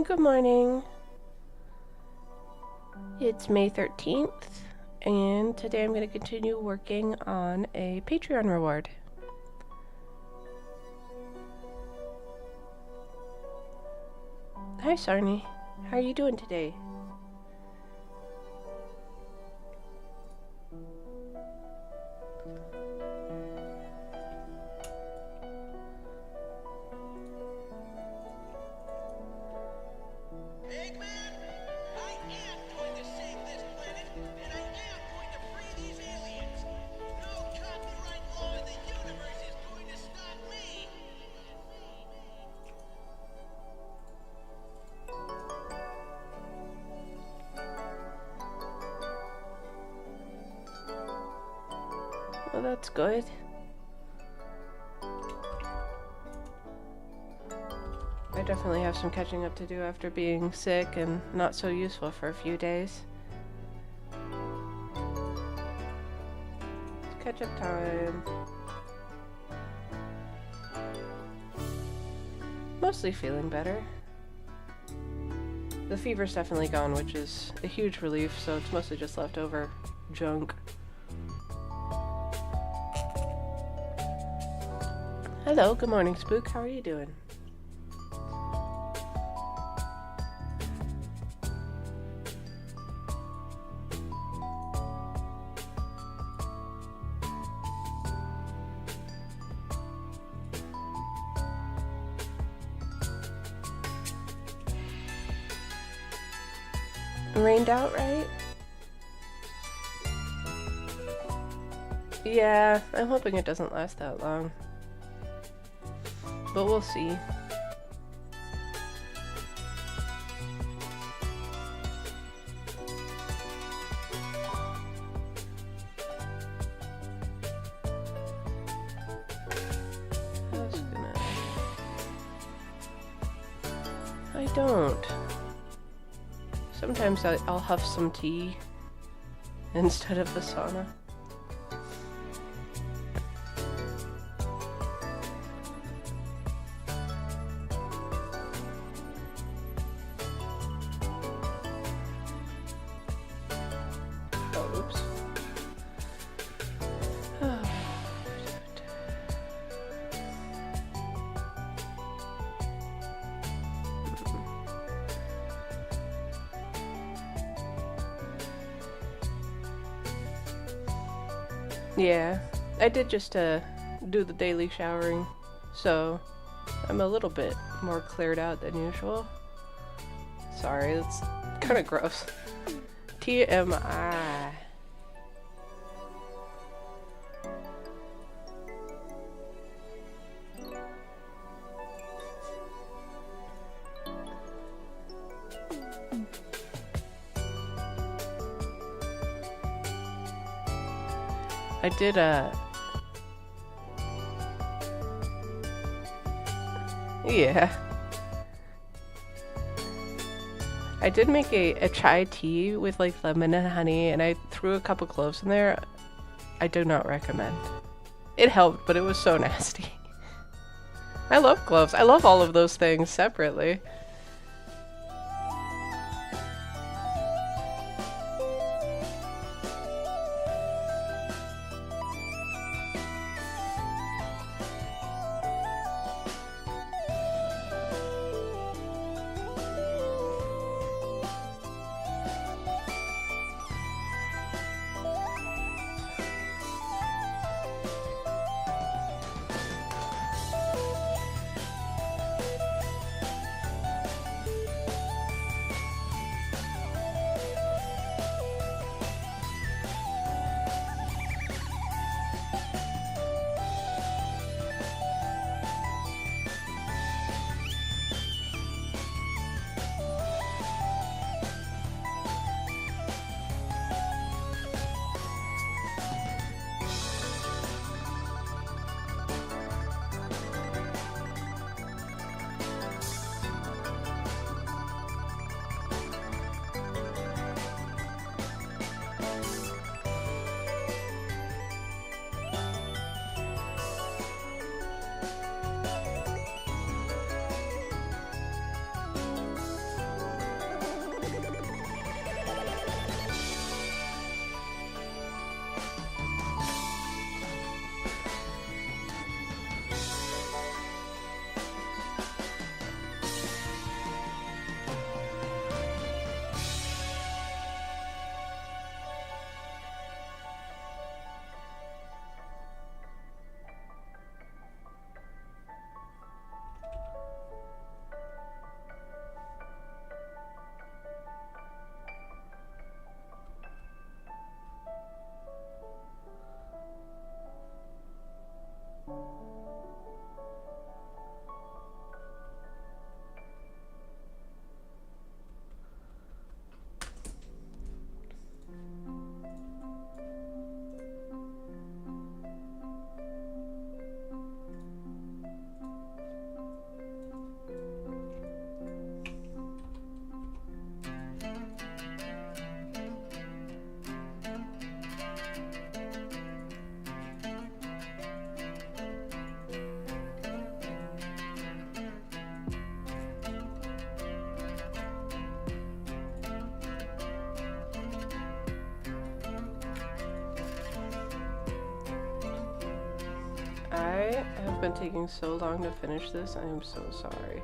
Good morning. It's May 13th, and today I'm going to continue working on a Patreon reward. Hi, Sarni. How are you doing today? Well, that's good. I definitely have some catching up to do after being sick and not so useful for a few days. It's catch-up time. Mostly feeling better. The fever's definitely gone, which is a huge relief, so it's mostly just leftover junk. Hello, good morning, Spook. How are you doing? Rained out, right? Yeah, I'm hoping it doesn't last that long. But we'll see. I don't. Sometimes I'll huff some tea instead of the sauna. Yeah, I did just do the daily showering, so I'm a little bit more cleared out than usual. Sorry, that's kind of gross. TMI. I did yeah. I did make a chai tea with like lemon and honey, and I threw a couple cloves in there. I do not recommend. It helped, but it was so nasty. I love cloves. I love all of those things separately. I have been taking so long to finish this. I am so sorry.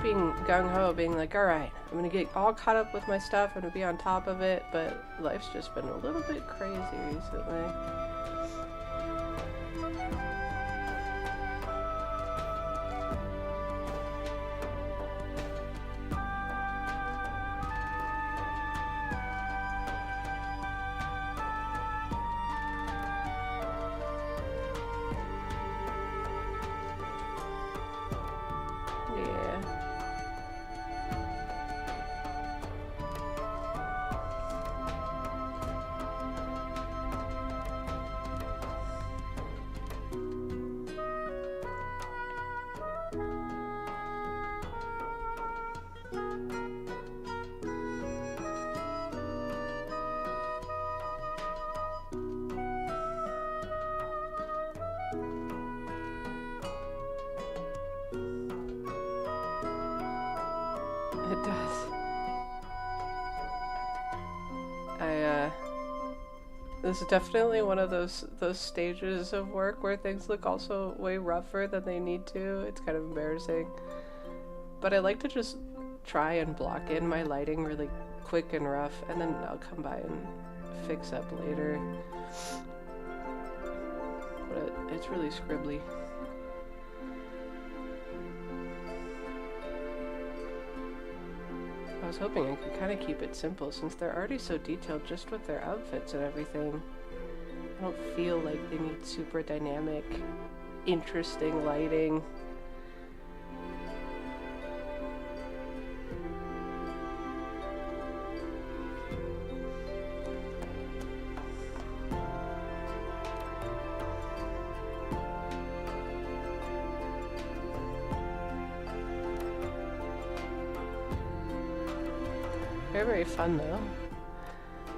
Being gung-ho, being like, alright, I'm gonna get all caught up with my stuff, I'm gonna be on top of it, but life's just been a little bit crazy recently. It does. This is definitely one of those stages of work where things look also way rougher than they need to. It's kind of embarrassing. But I like to just try and block in my lighting really quick and rough, and then I'll come by and fix up later. But it's really scribbly. I was hoping I could kind of keep it simple since they're already so detailed just with their outfits and everything. I don't feel like they need super dynamic, interesting lighting. Very, very fun though.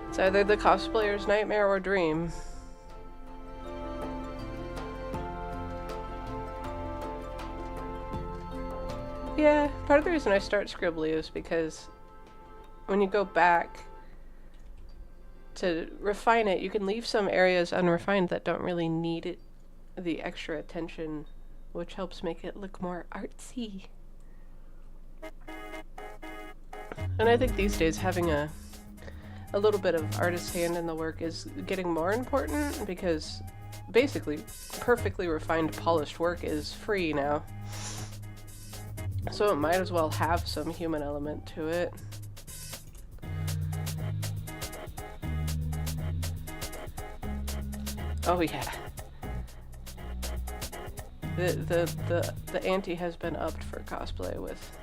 It's either the cosplayer's nightmare or dream. Yeah, part of the reason I start scribbly is because when you go back to refine it, you can leave some areas unrefined that don't really need it, the extra attention, which helps make it look more artsy. And I think these days having a little bit of artist's hand in the work is getting more important because basically perfectly refined, polished work is free now. So it might as well have some human element to it. Oh yeah. The ante has been upped for cosplay with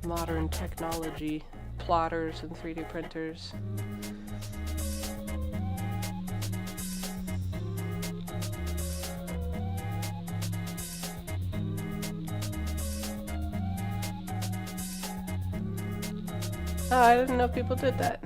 modern technology, plotters and 3D printers. Oh, I didn't know people did that.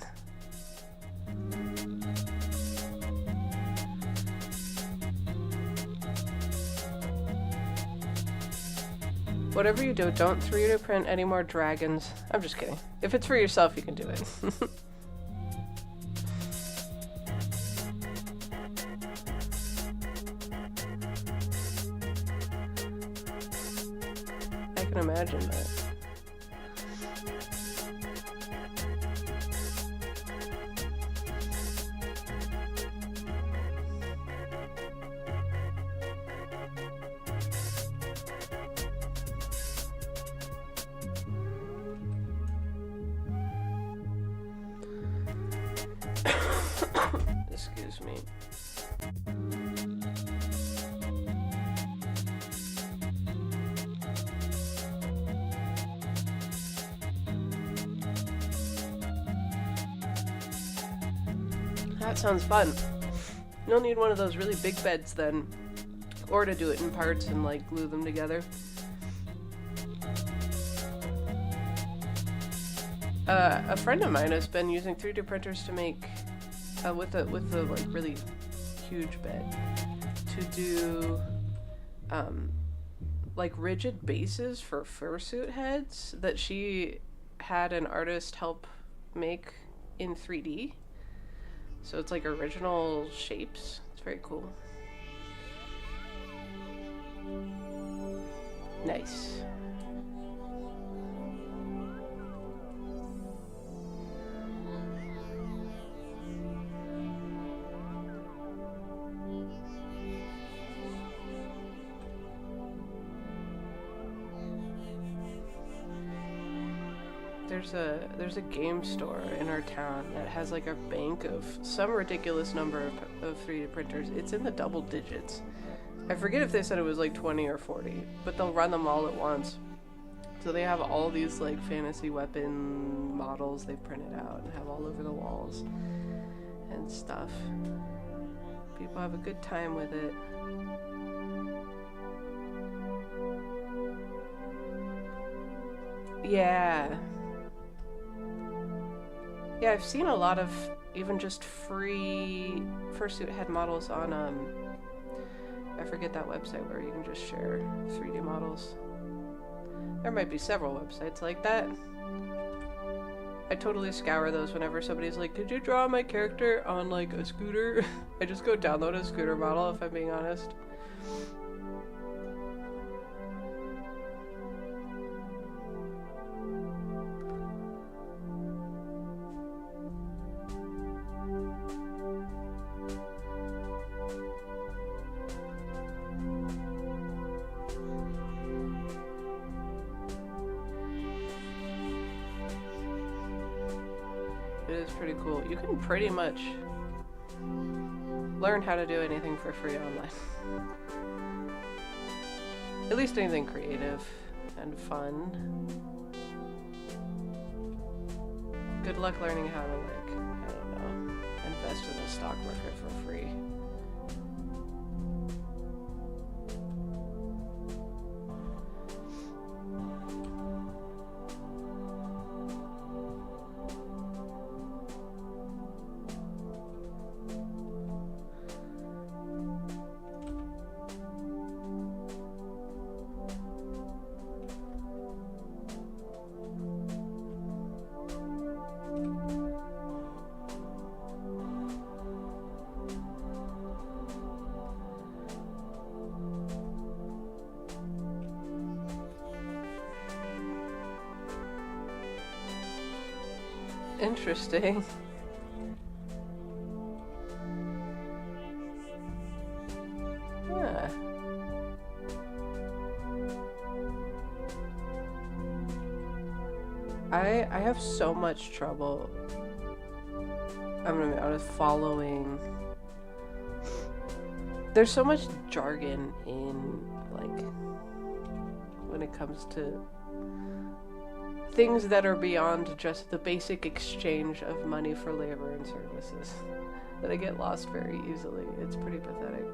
Whatever you do, don't 3D print any more dragons. I'm just kidding. If it's for yourself, you can do it. I can imagine that. Excuse me. That sounds fun. You'll need one of those really big beds then, or to do it in parts and like glue them together. A friend of mine has been using 3D printers to make, with the like really huge bed, to do like rigid bases for fursuit heads that she had an artist help make in 3D. So it's like original shapes. It's very cool. Nice. There's a game store in our town that has like a bank of some ridiculous number of 3D printers. It's in the double digits. I forget if they said it was like 20 or 40, but they'll run them all at once. So they have all these like fantasy weapon models they printed out and have all over the walls and stuff. People have a good time with it. Yeah. Yeah, I've seen a lot of even just free fursuit head models on, I forget that website where you can just share 3D models. There might be several websites like that. I totally scour those whenever somebody's like, could you draw my character on like a scooter? I just go download a scooter model if I'm being honest. It is pretty cool. You can pretty much learn how to do anything for free online. At least anything creative and fun. Good luck learning how to, like, I don't know, invest in the stock market for free. Interesting. Yeah. I have so much trouble, I'm gonna be honest, following. There's so much jargon in, like, when it comes to things that are beyond just the basic exchange of money for labor and services, that I get lost very easily. It's pretty pathetic.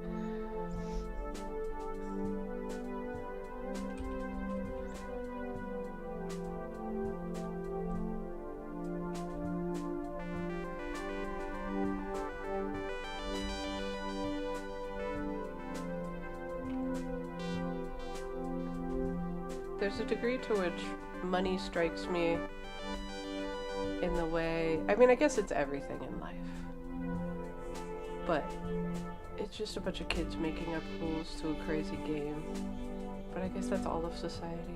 There's a degree to which money strikes me in the way, I mean, I guess it's everything in life, but it's just a bunch of kids making up rules to a crazy game. But I guess that's all of society.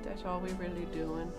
That's all we really doing.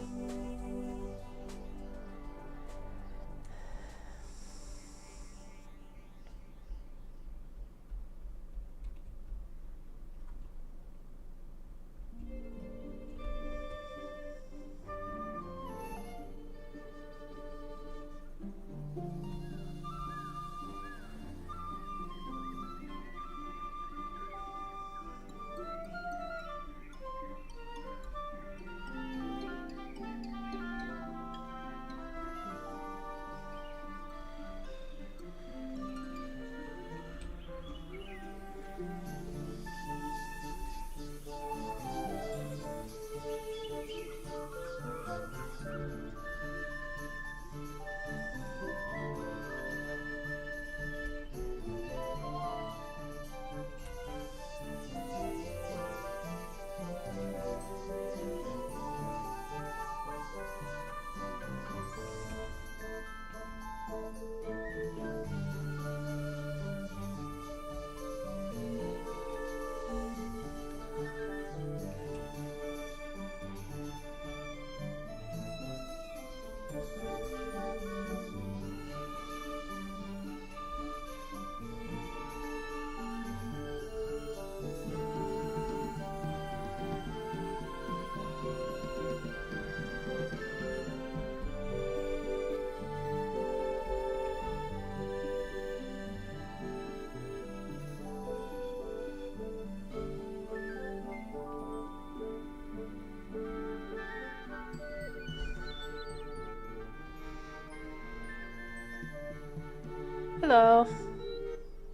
Hello.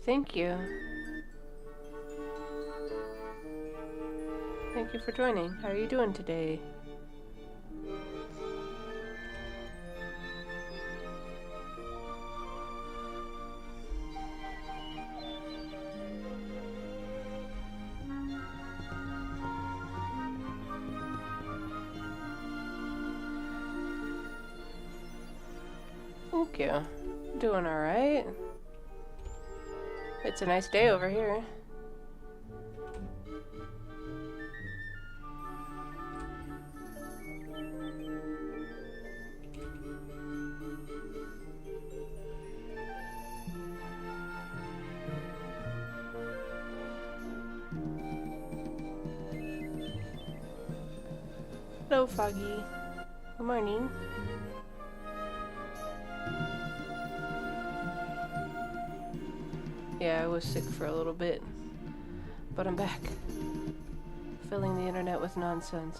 Thank you. Thank you for joining. How are you doing today? Thank you. Doing alright. It's a nice day over here. Hello, Foggy. Good morning. Yeah, I was sick for a little bit, but I'm back. Filling the internet with nonsense.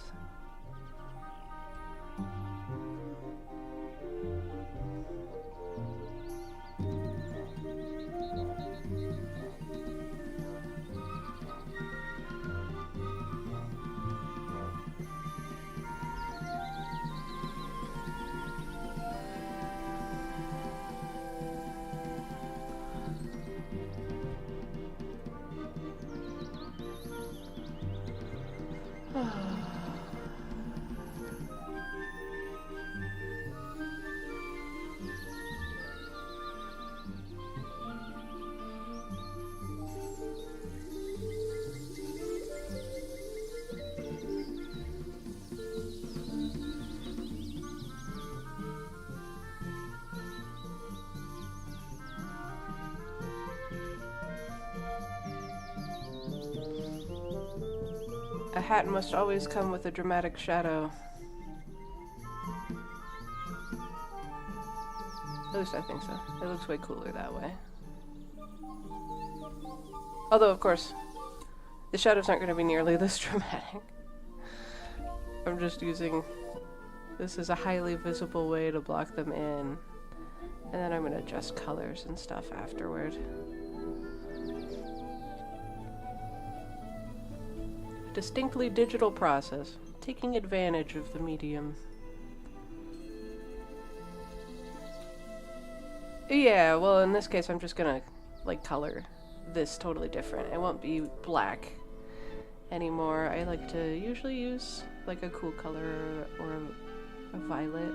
A hat must always come with a dramatic shadow. At least I think so. It looks way cooler that way. Although, of course, the shadows aren't going to be nearly this dramatic. I'm just using this as a highly visible way to block them in. And then I'm going to adjust colors and stuff afterward. Distinctly digital process, taking advantage of the medium. Yeah, well, in this case, I'm just gonna, like, color this totally different. It won't be black anymore. I like to usually use, like, a cool color or a violet.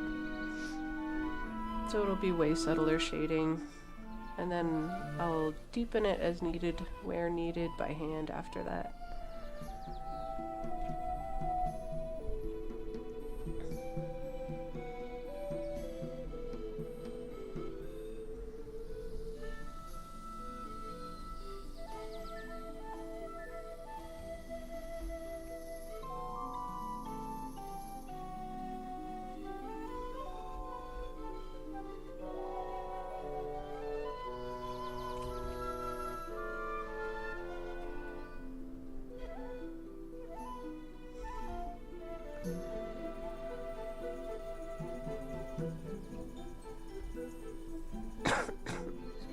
So it'll be way subtler shading. And then I'll deepen it as needed, where needed, by hand after that.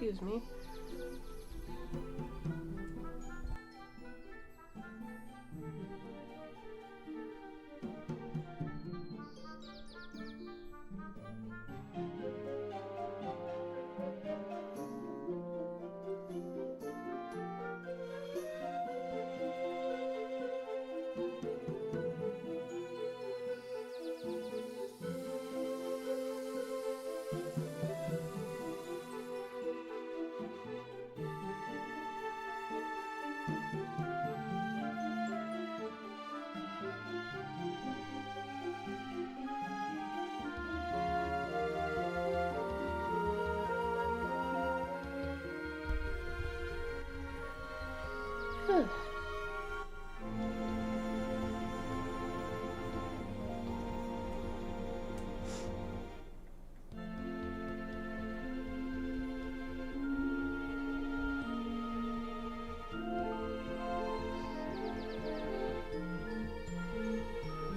Excuse me.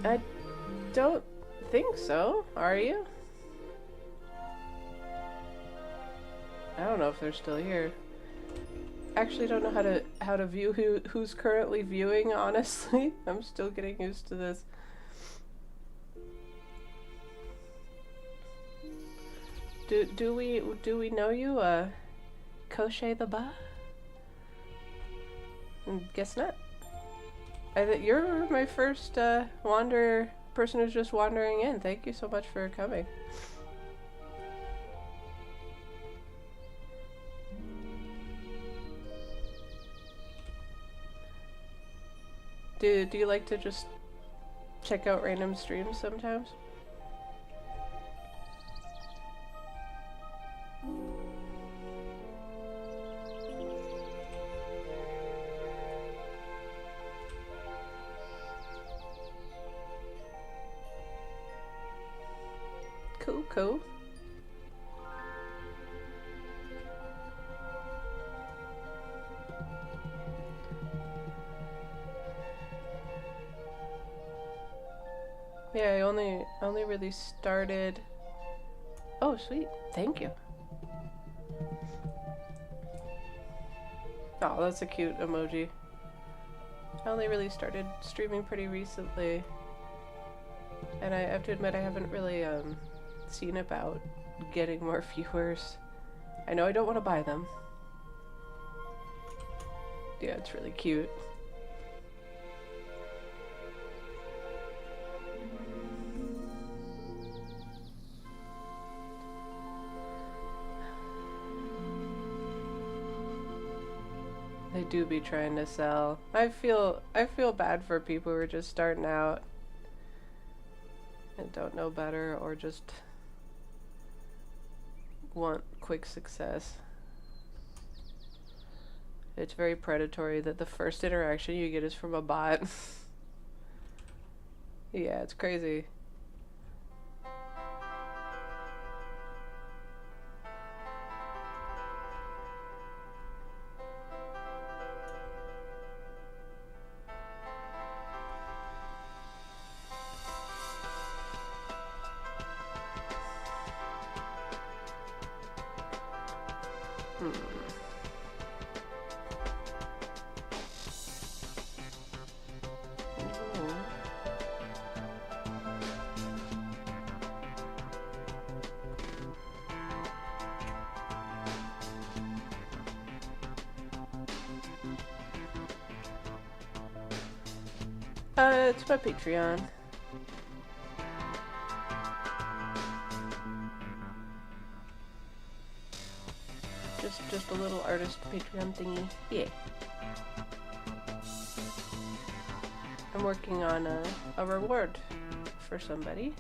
I don't think so. Are you? I don't know if they're still here. Actually don't know how to view who's currently viewing, honestly. I'm still getting used to this. Do we know you, Koshe the Ba? Guess not. You're my first person who's just wandering in. Thank you so much for coming. Do you like to just check out random streams sometimes? Cool. Yeah, I only really started. Oh, sweet. Thank you. Oh, that's a cute emoji. I only really started streaming pretty recently. And I have to admit I haven't really seen about getting more viewers. I know I don't want to buy them. Yeah, it's really cute. They do be trying to sell. I feel bad for people who are just starting out and don't know better, or just want quick success. It's very predatory that the first interaction you get is from a bot. Yeah, it's crazy. It's my Patreon. Just a little artist Patreon thingy. Yeah. I'm working on a reward for somebody.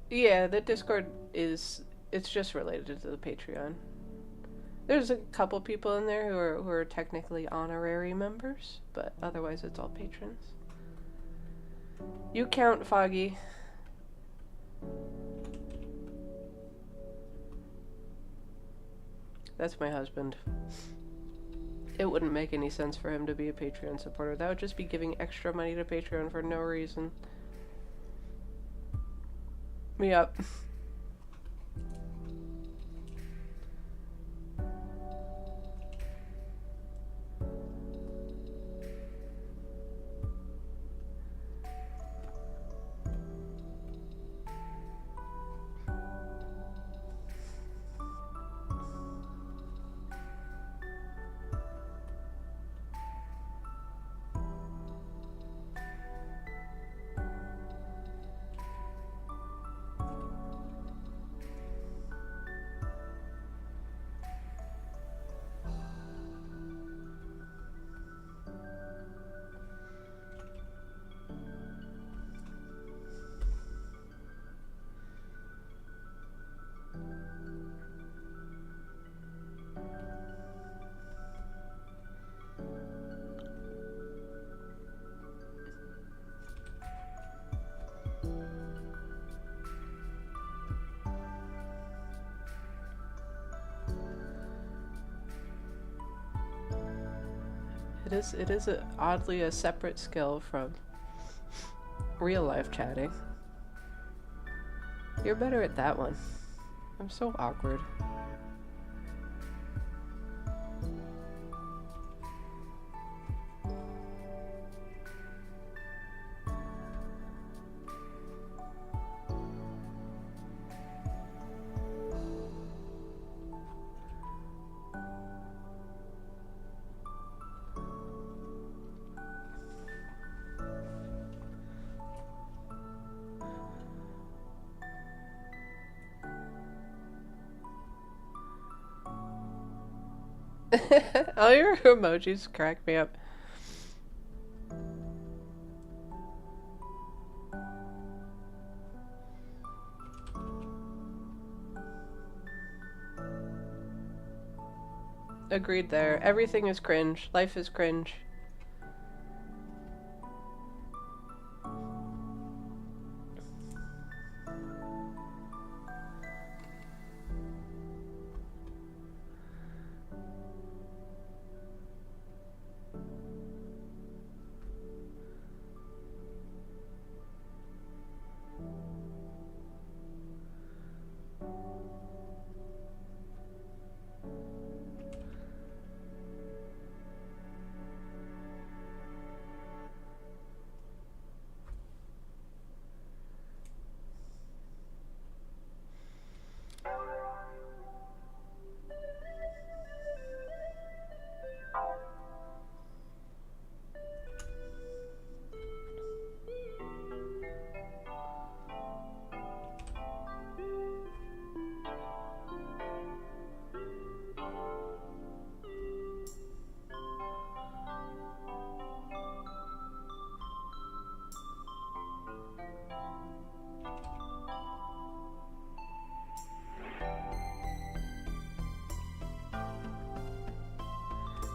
Yeah, the Discord it's just related to the Patreon. There's a couple people in there who are technically honorary members, but otherwise it's all patrons. You count, Foggy. That's my husband. It wouldn't make any sense for him to be a Patreon supporter. That would just be giving extra money to Patreon for no reason. Me up. It is oddly a separate skill from real life chatting. You're better at that one. I'm so awkward. All your emojis crack me up. Agreed there. Everything is cringe. Life is cringe.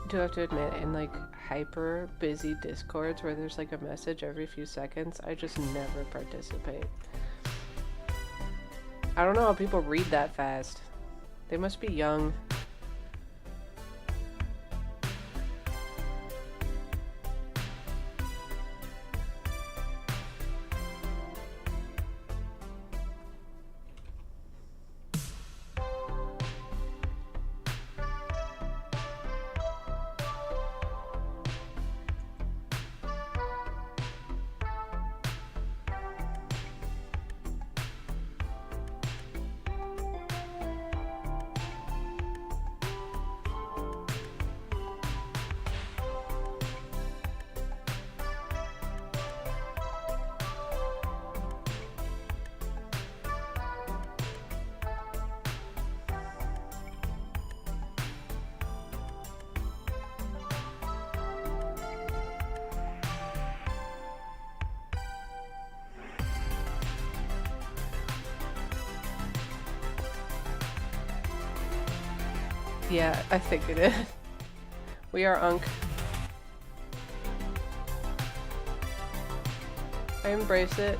Do have to admit, in like hyper busy discords where there's like a message every few seconds, I just never participate. I don't know how people read that fast. They must be young. Yeah, I think it is. We are Unk. I embrace it.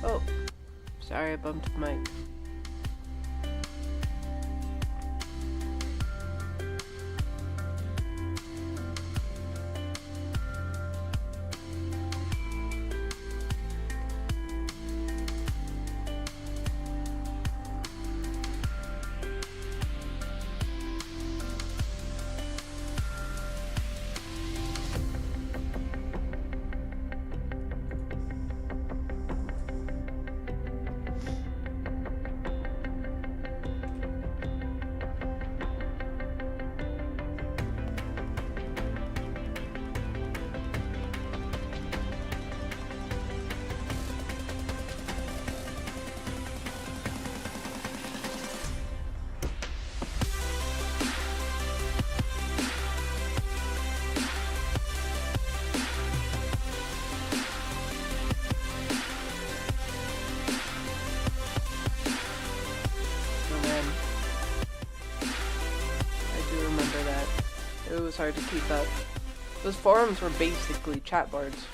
Oh, sorry I bumped the mic. It was hard to keep up. Those forums were basically chat boards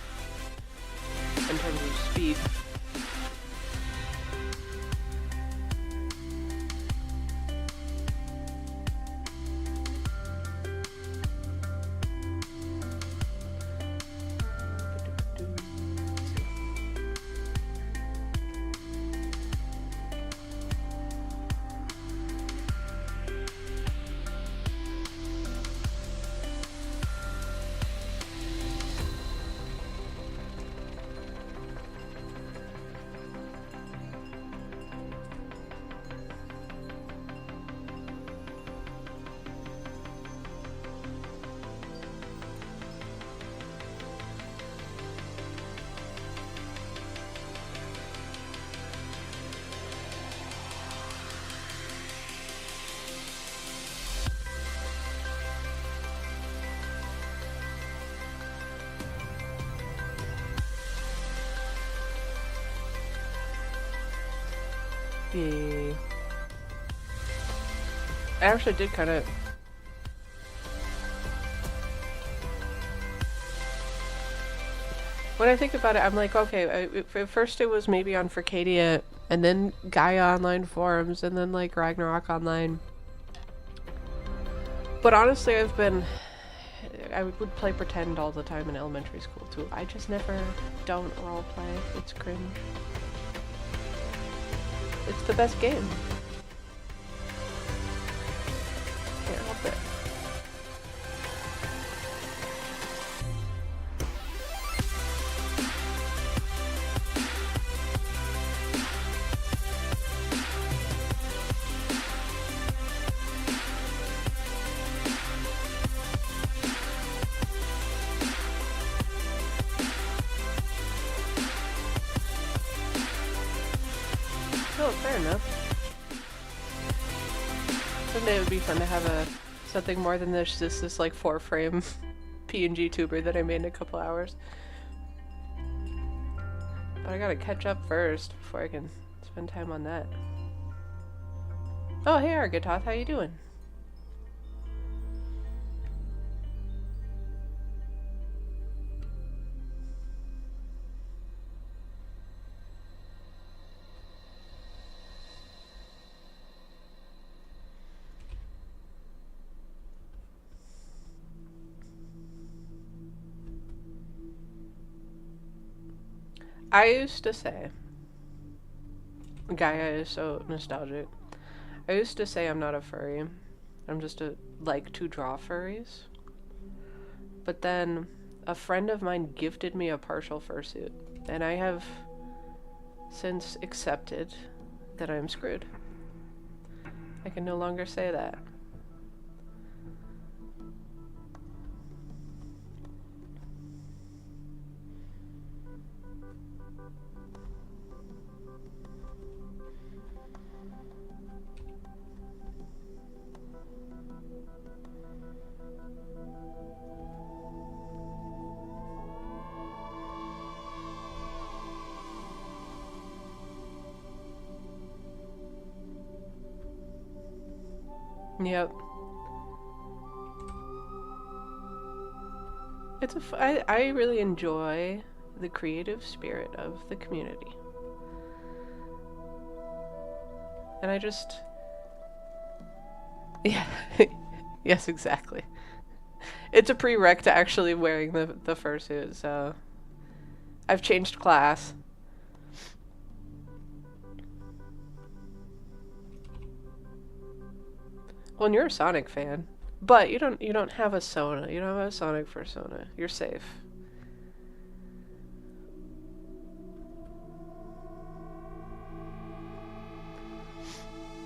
in terms of speed. Yeah. I actually did kind of... When I think about it, I'm like, okay, at first it was maybe on Fricadia, and then Gaia Online forums, and then like Ragnarok Online. But honestly, I would play pretend all the time in elementary school too. I just never don't roleplay. It's cringe. It's the best game. Can't help it. Oh, fair enough. Someday it would be fun to have something more than this like 4-frame PNG tuber that I made in a couple hours. But I gotta catch up first before I can spend time on that. Oh, hey Argatoth, how you doing? I used to say, Gaia is so nostalgic. I used to say I'm not a furry. I'm just like to draw furries. But then a friend of mine gifted me a partial fursuit, and I have since accepted that I'm screwed. I can no longer say that. Yep. I really enjoy the creative spirit of the community. And I just... Yeah. Yes, exactly. It's a prereq to actually wearing the fursuit, so... I've changed class. Well, and you're a Sonic fan. But you don't have a Sona. You don't have a Sonic persona. You're safe.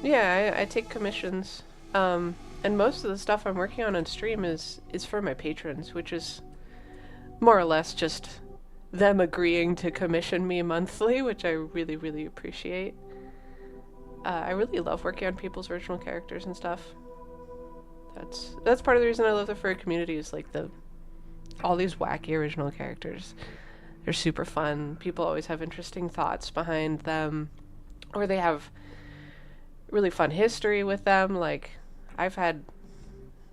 Yeah, I take commissions. And most of the stuff I'm working on stream is for my patrons, which is more or less just them agreeing to commission me monthly, which I really, really appreciate. I really love working on people's original characters and stuff. That's part of the reason I love the furry community is like all these wacky original characters. They're super fun. People always have interesting thoughts behind them, or they have really fun history with them. Like, I've had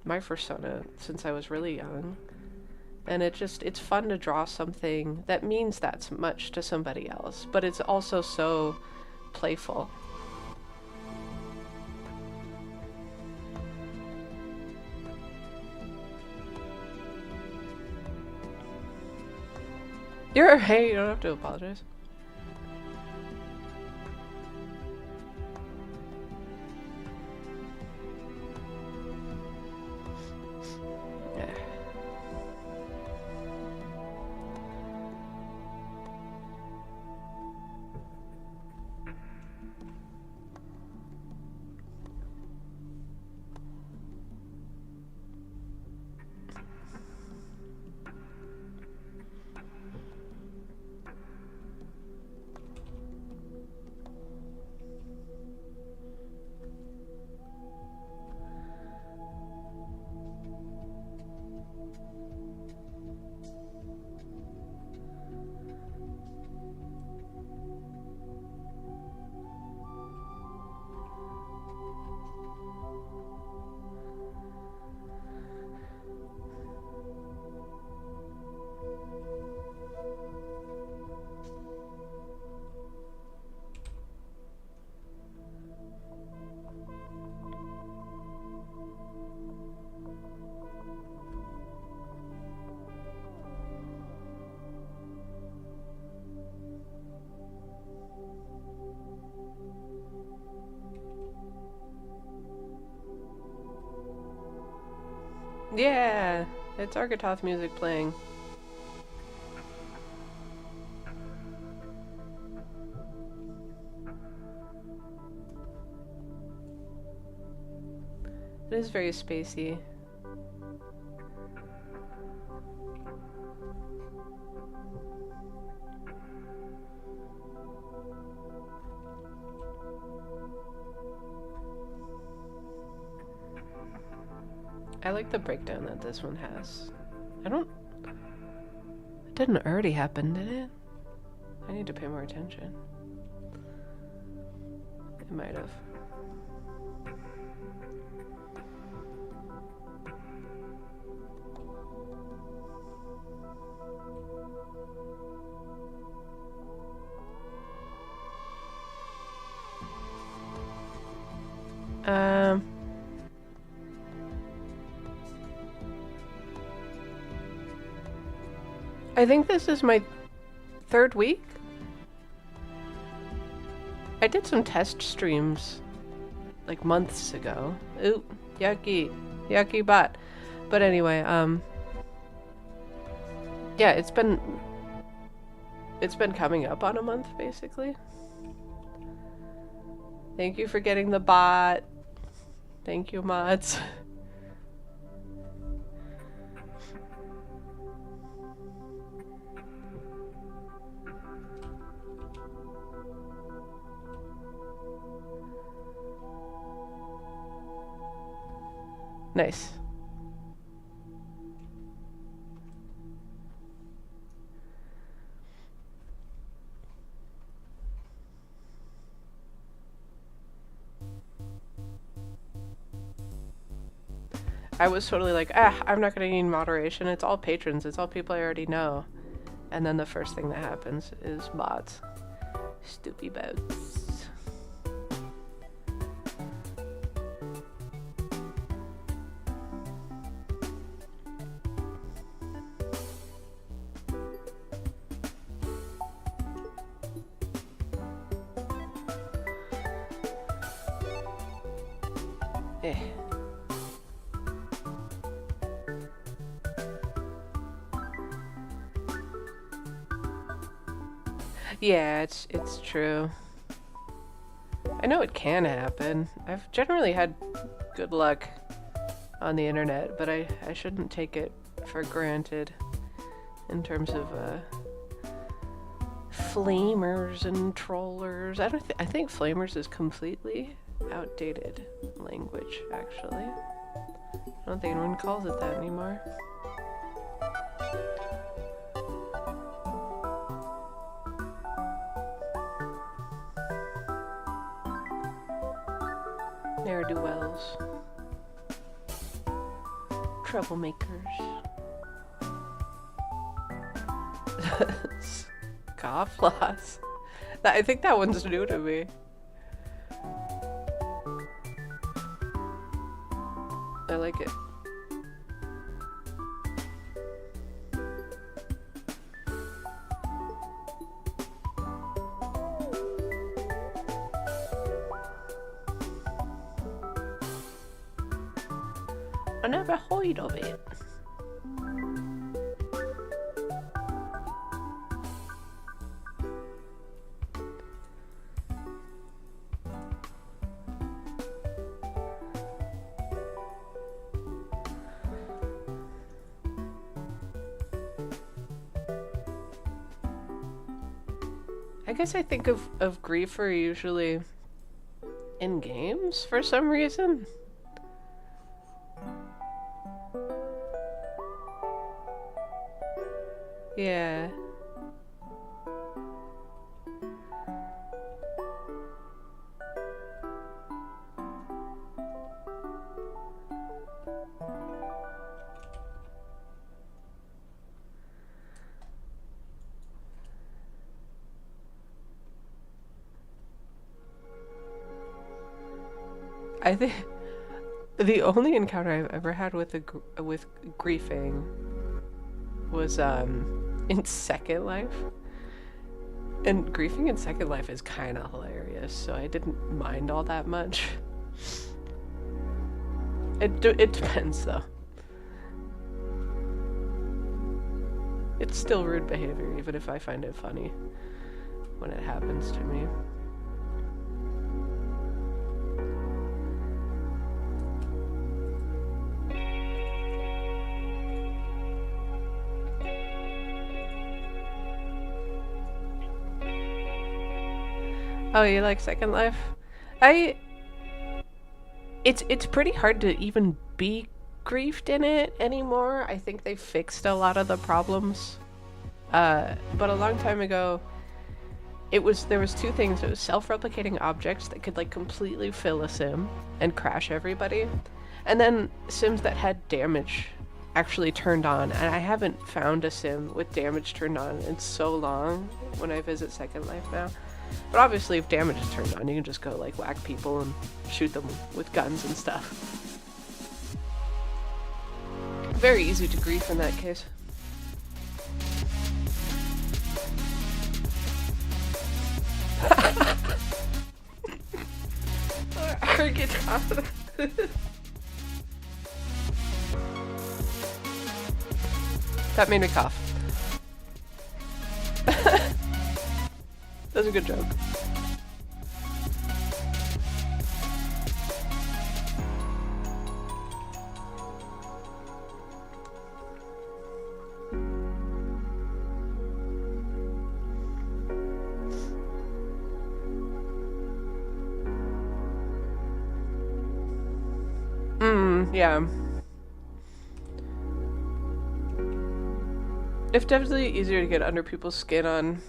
my persona since I was really young, and it's fun to draw something that means that much to somebody else, but it's also so playful. You're okay, you don't have to apologize. Yeah, it's Argatoth music playing. It is very spacey. I like the breakdown that this one has. It didn't already happen, did it? I need to pay more attention. It might have. I think this is my third week. I did some test streams like months ago. Ooh, yucky. Yucky bot. But anyway, yeah, it's been coming up on a month basically. Thank you for getting the bot. Thank you, mods. Nice. I was totally like, I'm not gonna need moderation. It's all patrons. It's all people I already know. And then the first thing that happens is bots. Stupid bots. Eh. Yeah, it's true. I know it can happen. I've generally had good luck on the internet, but I shouldn't take it for granted in terms of flamers and trollers. I think flamers is completely outdated language, actually. I don't think anyone calls it that anymore. Ne'er-do-wells. Troublemakers. Scofflaws. I think that one's new to me. I like it. I never heard of it. I guess I think of griefer usually in games for some reason. Yeah. I think the only encounter I've ever had with with griefing was in Second Life. And griefing in Second Life is kind of hilarious, so I didn't mind all that much. It depends though. It's still rude behavior, even if I find it funny when it happens to me. Oh, you like Second Life? It's pretty hard to even be griefed in it anymore. I think they fixed a lot of the problems. But a long time ago, there was two things. It was self-replicating objects that could like completely fill a sim and crash everybody. And then sims that had damage actually turned on. And I haven't found a sim with damage turned on in so long when I visit Second Life now. But obviously if damage is turned on, you can just go like whack people and shoot them with guns and stuff. Very easy to grief in that case. Argaton. That made me cough. That's a good joke. Yeah. It's definitely easier to get under people's skin on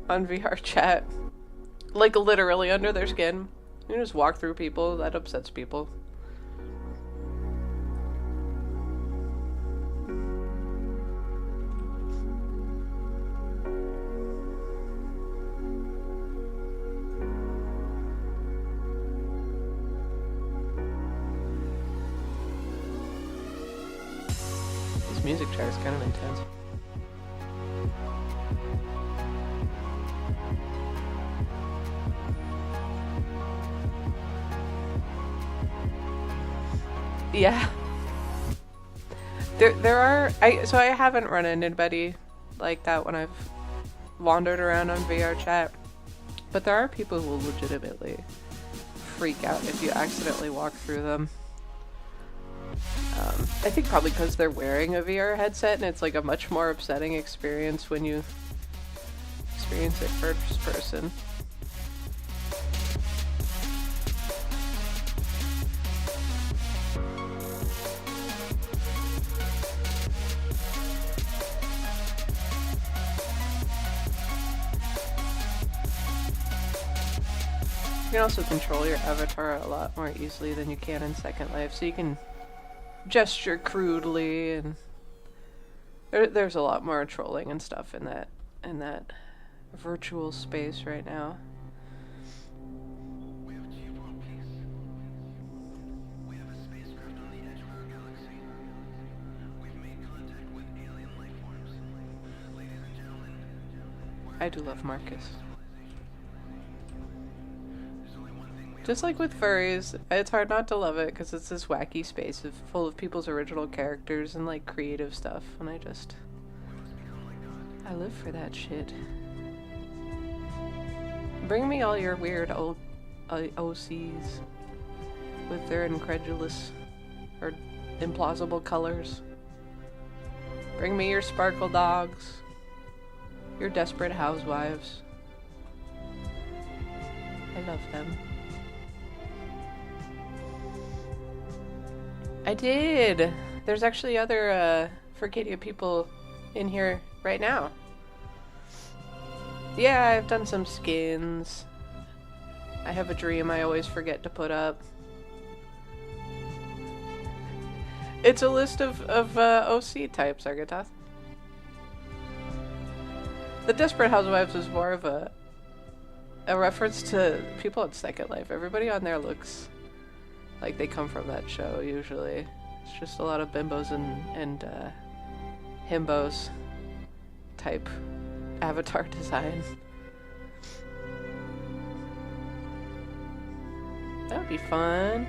VR chat. Like literally under their skin. You just walk through people, that upsets people. This music track is kind of intense. Yeah. There are so I haven't run into anybody like that when I've wandered around on VR chat, but there are people who will legitimately freak out if you accidentally walk through them. I think probably because they're wearing a VR headset and it's like a much more upsetting experience when you experience it first person. You can also control your avatar a lot more easily than you can in Second Life, so you can gesture crudely, and there's a lot more trolling and stuff in that virtual space right now. I do love Marcus. Just like with furries, it's hard not to love it because it's this wacky space full of people's original characters and like creative stuff, and I live for that shit. Bring me all your weird old OCs with their incredulous or implausible colors. Bring me your sparkle dogs, your desperate housewives. I love them. I did! There's actually other Furcadia people in here right now. Yeah, I've done some skins. I have a dream I always forget to put up. It's a list of OC types, Argatoth. The Desperate Housewives was more of a reference to people in Second Life. Everybody on there looks like they come from that show, usually. It's just a lot of bimbos and himbos type avatar design. That would be fun.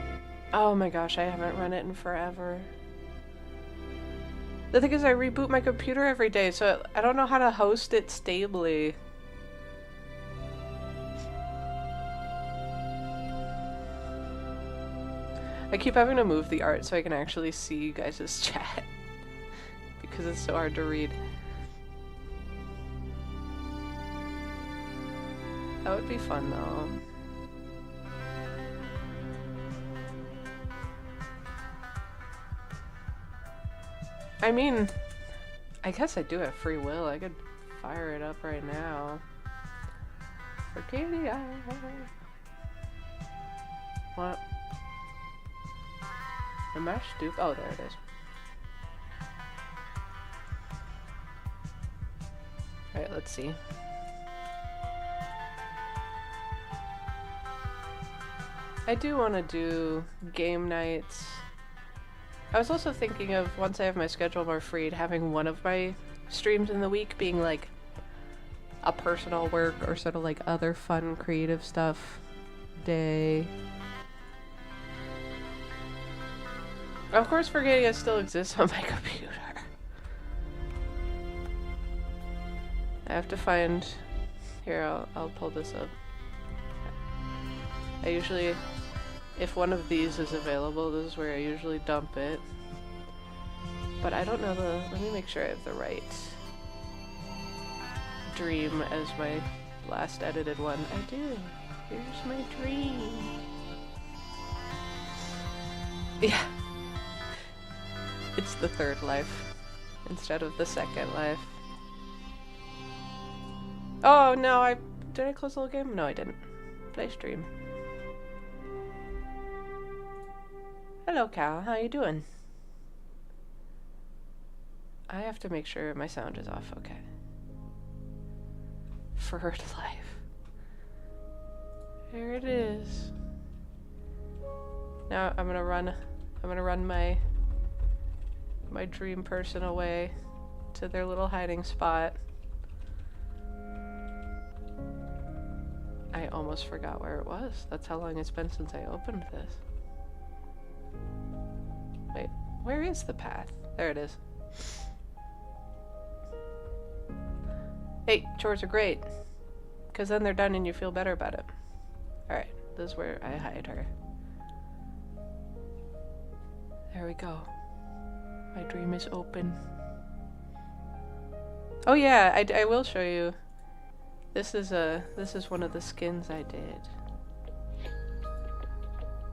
Oh my gosh, I haven't run it in forever. The thing is, I reboot my computer every day, so I don't know how to host it stably. I keep having to move the art so I can actually see you guys' chat because it's so hard to read. That would be fun though. I mean, I guess I do have free will. I could fire it up right now. Furcadia. What? The mash stoop? Oh, there it is. Alright, let's see. I do want to do game nights. I was also thinking of, once I have my schedule more freed, having one of my streams in the week being like a personal work or sort of like other fun creative stuff day. Of course, Furcadia still exists on my computer. I have to find... Here, I'll pull this up. I usually... If one of these is available, this is where I usually dump it. But I don't know the... Let me make sure I have the right dream as my last edited one. I do. Here's my dream. Yeah. It's the third life instead of the second life. Oh no, did I close the whole game? No, I didn't. Play stream. Hello, Cal. How you doing? I have to make sure my sound is off. Okay. Third life. There it is. Now I'm gonna run my dream person away to their little hiding spot. I almost forgot where it was. That's how long it's been since I opened this. Wait, where is the path? There it is. Hey, chores are great. Because then they're done and you feel better about it. Alright, this is where I hide her. There we go. My dream is open. Oh yeah, I will show you. This is one of the skins I did.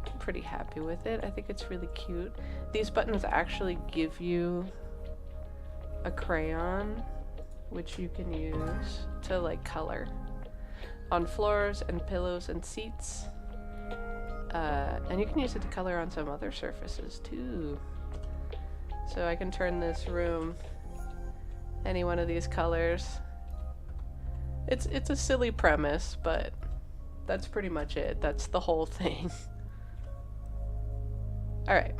I'm pretty happy with it. I think it's really cute. These buttons actually give you a crayon, which you can use to like color on floors and pillows and seats. And you can use it to color on some other surfaces too. So I can turn this room any one of these colors. It's a silly premise, but that's pretty much it. That's the whole thing. Alright.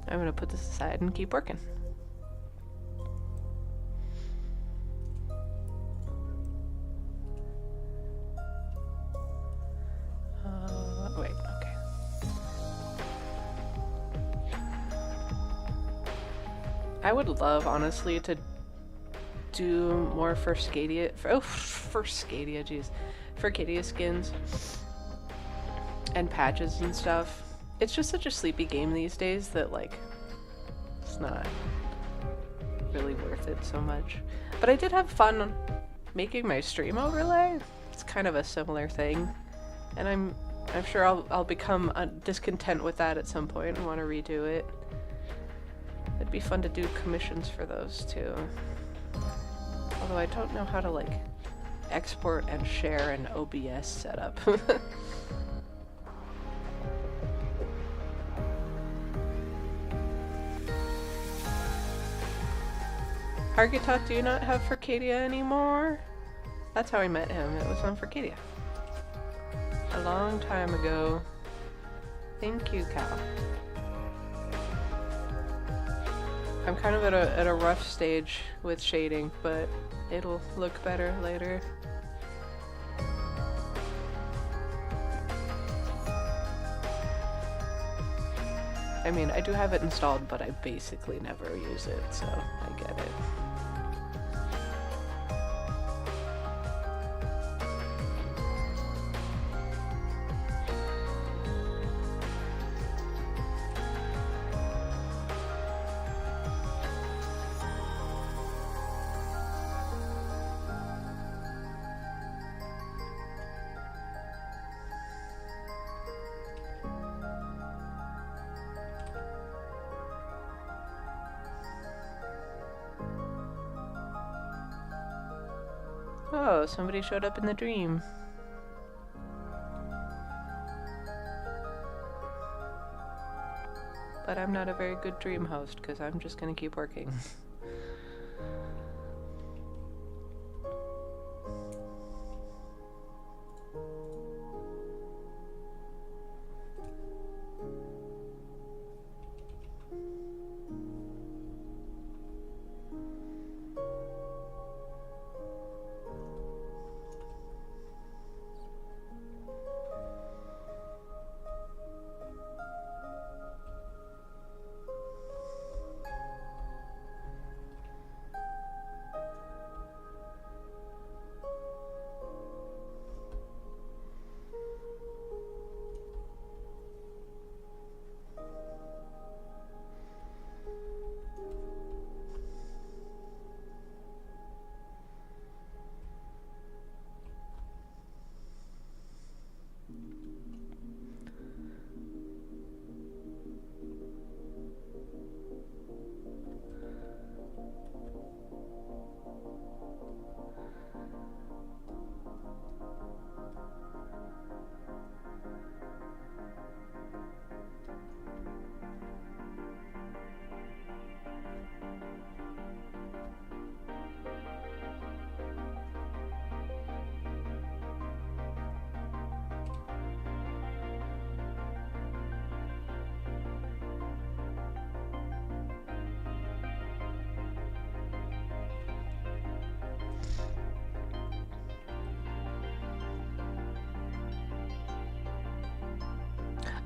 I'm gonna put this aside and keep working. Wait, okay. I would love, honestly, to do more for Scadia, jeez. For Scadia skins and patches and stuff. It's just such a sleepy game these days that, like, it's not really worth it so much. But I did have fun making my stream overlay. It's kind of a similar thing. And I'm sure I'll become discontent with that at some point and want to redo it. It'd be fun to do commissions for those too. Although I don't know how to like export and share an OBS setup. Argitot, do you not have Furcadia anymore? That's how I met him. It was on Furcadia. A long time ago. Thank you, Cal. I'm kind of at a rough stage with shading, but it'll look better later. I mean, I do have it installed, but I basically never use it, so I get it. Oh, somebody showed up in the dream. But I'm not a very good dream host, because I'm just gonna keep working.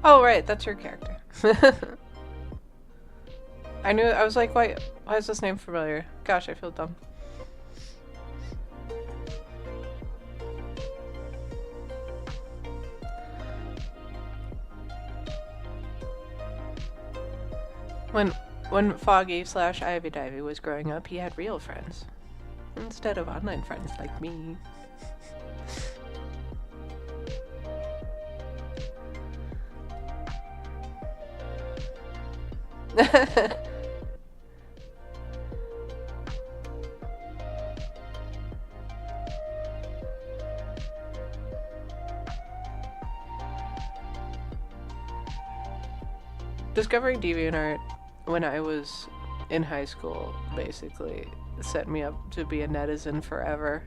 Oh, right, that's your character. I knew, I was like, why is this name familiar? Gosh, I feel dumb. When Foggy/Ivy Divey was growing up, he had real friends. Instead of online friends like me. Discovering DeviantArt when I was in high school basically set me up to be a netizen forever.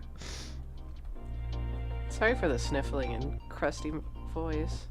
Sorry for the sniffling and crusty voice.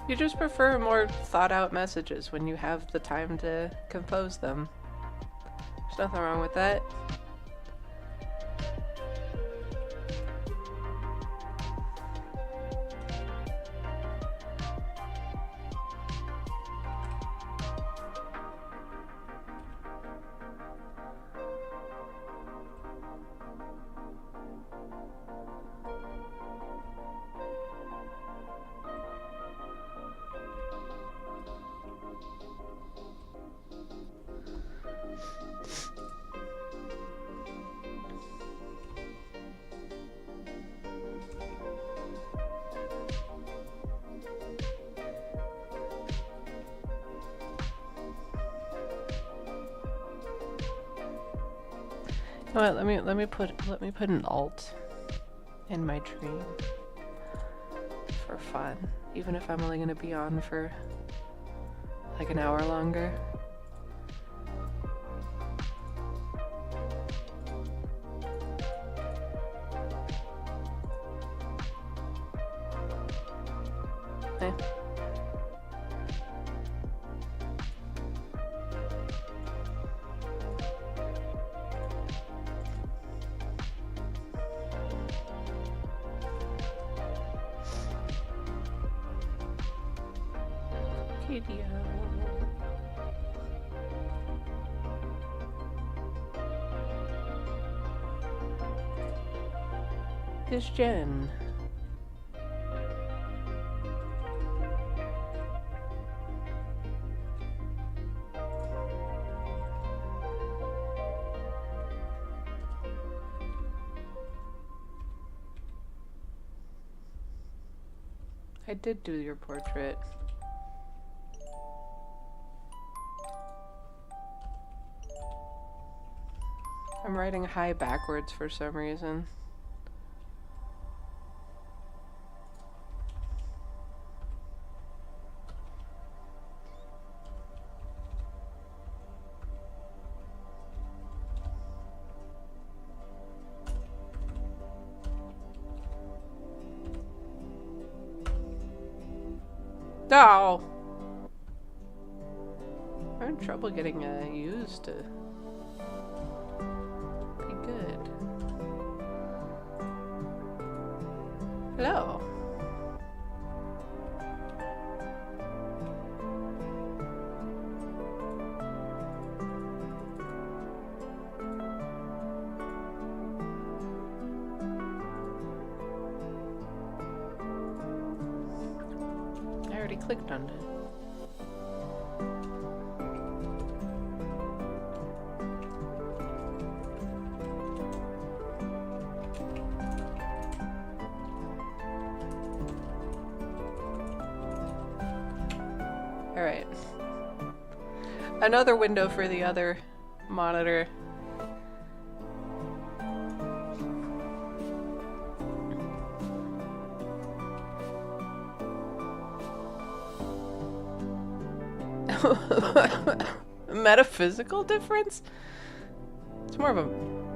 You just prefer more thought out messages when you have the time to compose them. There's nothing wrong with that. Well, let me put an alt in my dream for fun, even if I'm only gonna be on for like an hour longer. Eh. Is Jen. I did do your portrait. I'm writing hi backwards for some reason. Oh! I'm having trouble getting used to be good. Hello. I already clicked on it. Alright. Another window for the other monitor. Metaphysical difference? It's more of a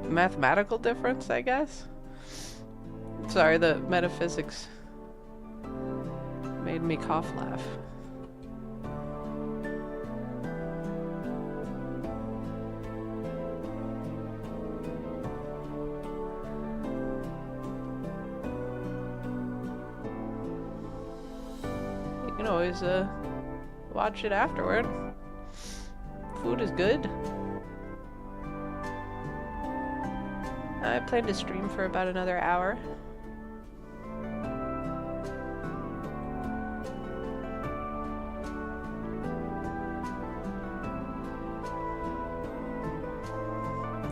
mathematical difference, I guess. Sorry, the metaphysics made me cough laugh. You can always watch it afterward. Food is good. I plan to stream for about another hour.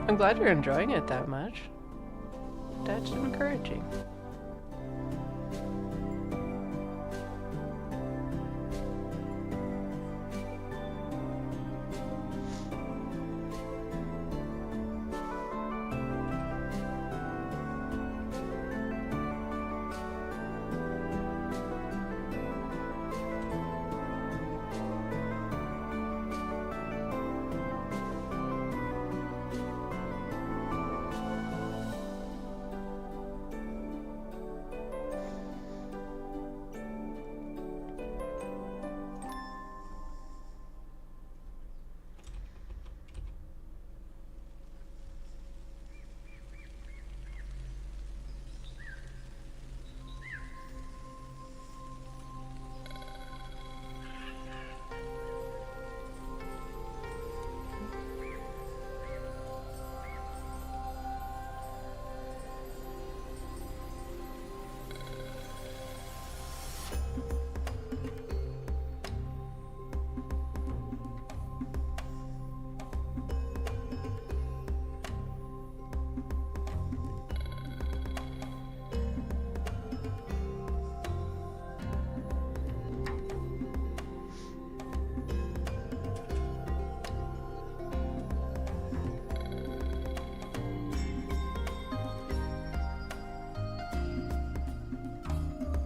I'm glad you're enjoying it that much. That's encouraging.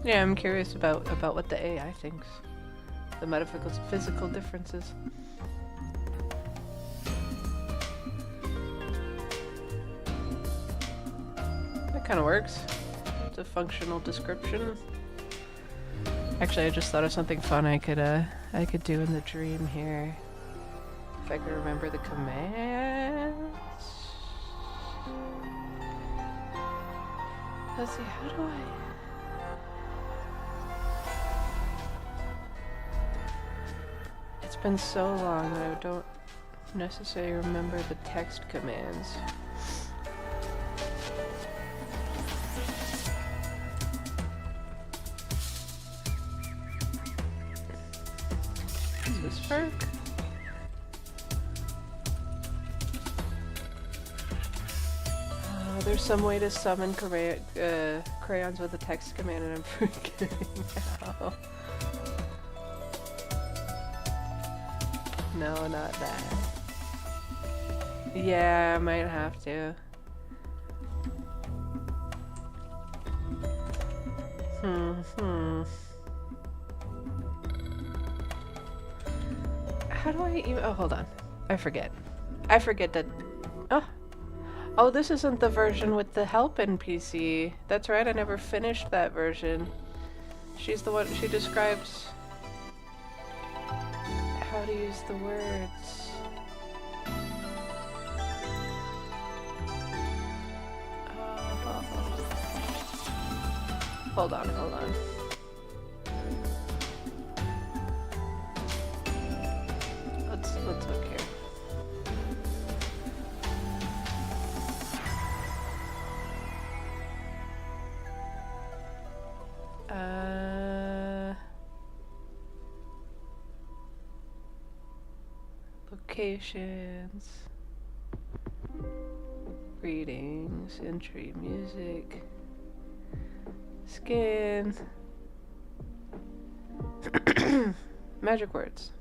Yeah, I'm curious about what the AI thinks. The metaphysical differences. That kind of works. It's a functional description. Actually, I just thought of something fun I could do in the dream here. If I could remember the commands. Let's see, how do I... It's been so long that I don't necessarily remember the text commands. Is this Ferg? Oh, there's some way to summon crayons with a text command and I'm forgetting now. No, not that. Yeah, I might have to. How do I even... Oh, hold on. I forget. I forget that... Oh. Oh, this isn't the version with the help NPC. That's right, I never finished that version. She's the one... She describes... how to use the words. Hold on. Let's look here. Locations, greetings, entry, music, skin, magic words.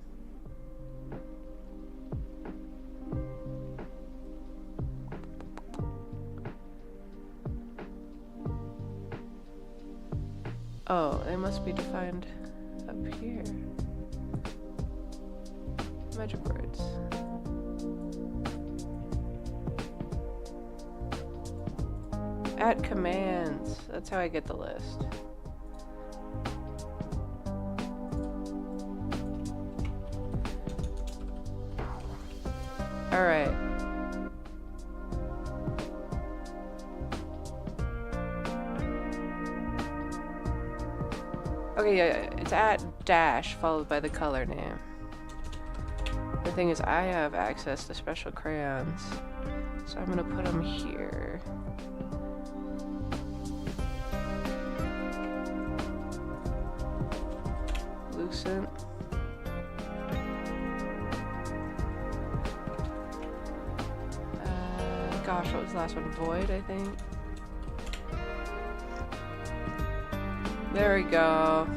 Oh, they must be defined up here. Magic words. Add commands. That's how I get the list. All right. Okay, yeah, it's at dash followed by the color name. The thing is, I have access to special crayons, so I'm gonna put them here. Lucent. Gosh, what was the last one? Void, I think. There we go.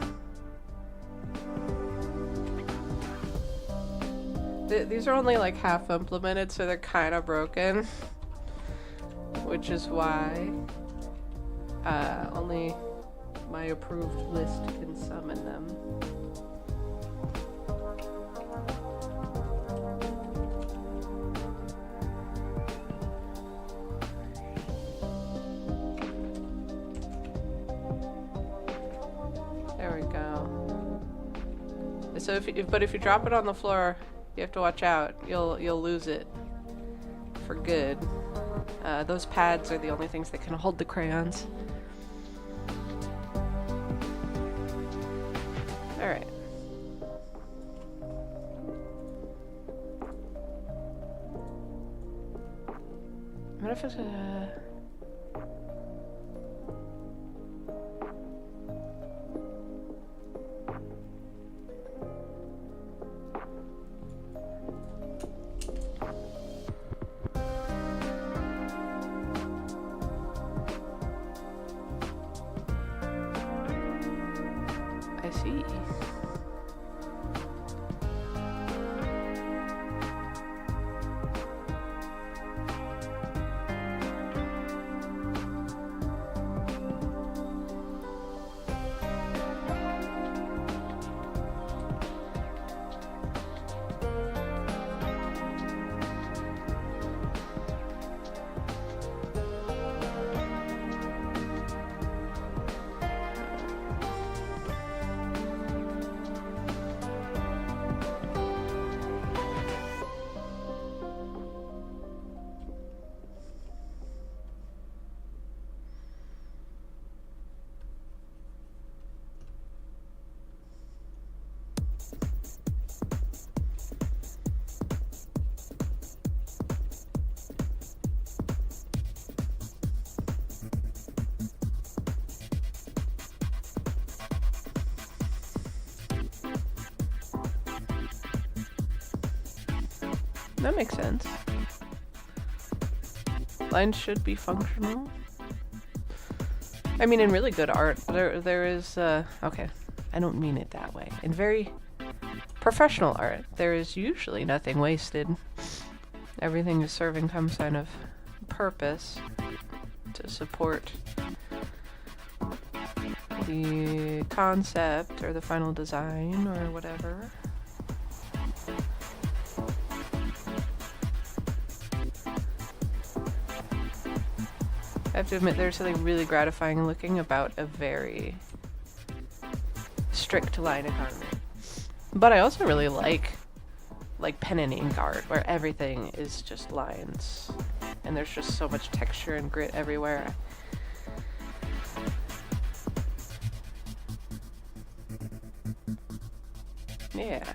These are only like half implemented, so they're kind of broken. Which is why only my approved list can summon them. So if you drop it on the floor, you have to watch out. You'll lose it for good. Those pads are the only things that can hold the crayons. All right. What if it's I see. That makes sense. Lines should be functional. I mean, in really good art, there is, okay, I don't mean it that way. In very professional art, there is usually nothing wasted. Everything is serving some kind of purpose to support the concept or the final design or whatever. I have to admit, there's something really gratifying looking about a very strict line economy. But I also really like pen and ink art, where everything is just lines, and there's just so much texture and grit everywhere. Yeah.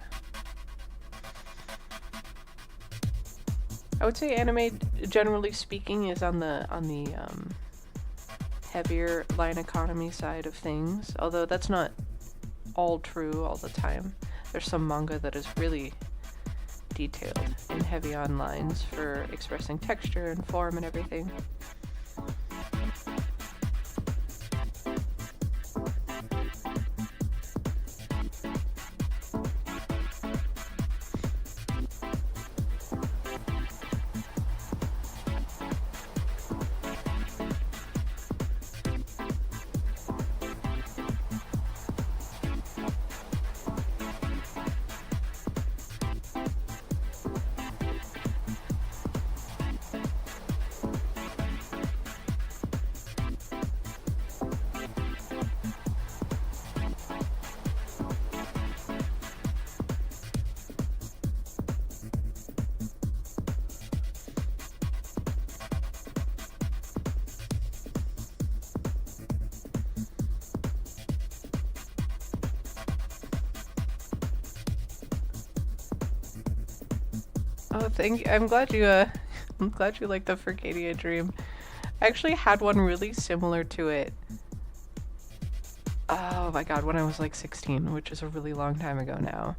I would say anime, generally speaking, is on the heavier line economy side of things, although that's not all true all the time. There's some manga that is really detailed and heavy on lines for expressing texture and form and everything. Oh, I'm glad you I'm glad you like the Furcadia dream. I actually had one really similar to it. Oh my god, when I was like 16, which is a really long time ago now.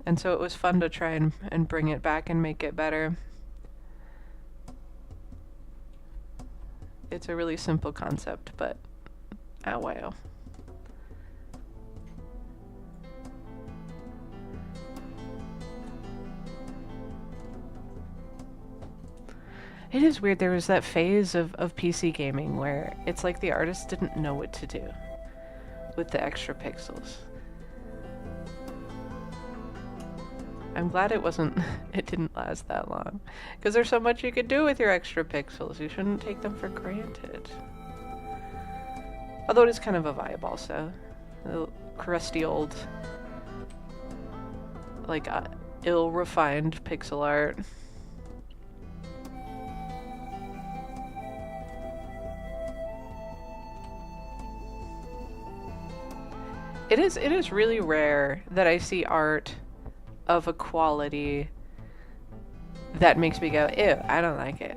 And so it was fun to try and bring it back and make it better. It's a really simple concept, but oh wow. It is weird, there was that phase of PC gaming where it's like the artist didn't know what to do with the extra pixels. I'm glad it didn't last that long. Because there's so much you could do with your extra pixels. You shouldn't take them for granted. Although it is kind of a vibe also. The crusty old, like, ill-refined pixel art. It is really rare that I see art of a quality that makes me go, ew, I don't like it.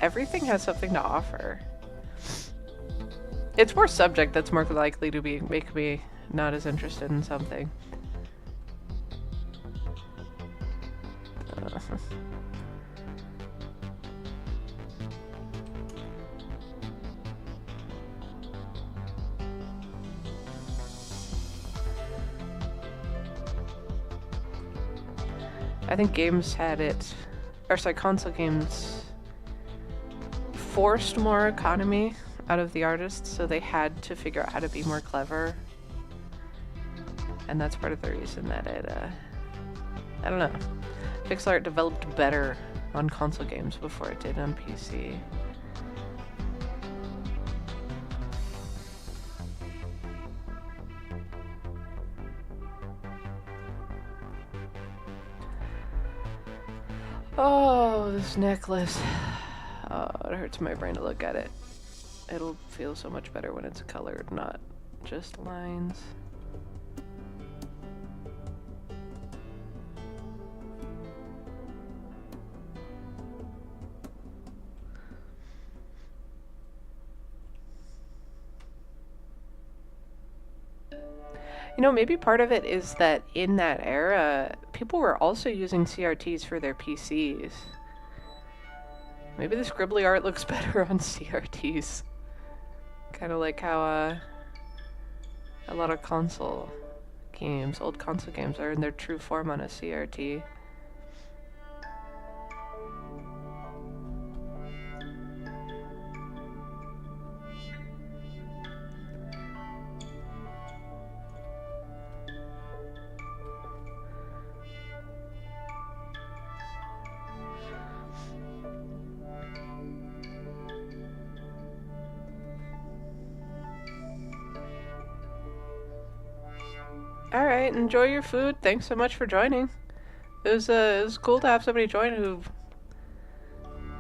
Everything has something to offer. It's more subject that's more likely to make me not as interested in something. I think games had it, or sorry, console games forced more economy out of the artists, so they had to figure out how to be more clever. And that's part of the reason that it, I don't know. Pixel art developed better on console games before it did on PC. Oh, this necklace. Oh, it hurts my brain to look at it. It'll feel so much better when it's colored, not just lines. You know, maybe part of it is that in that era, people were also using CRTs for their PCs. Maybe the scribbly art looks better on CRTs. Kind of like how a lot of console games, old console games, are in their true form on a CRT. Alright, enjoy your food. Thanks so much for joining. It was cool to have somebody join who,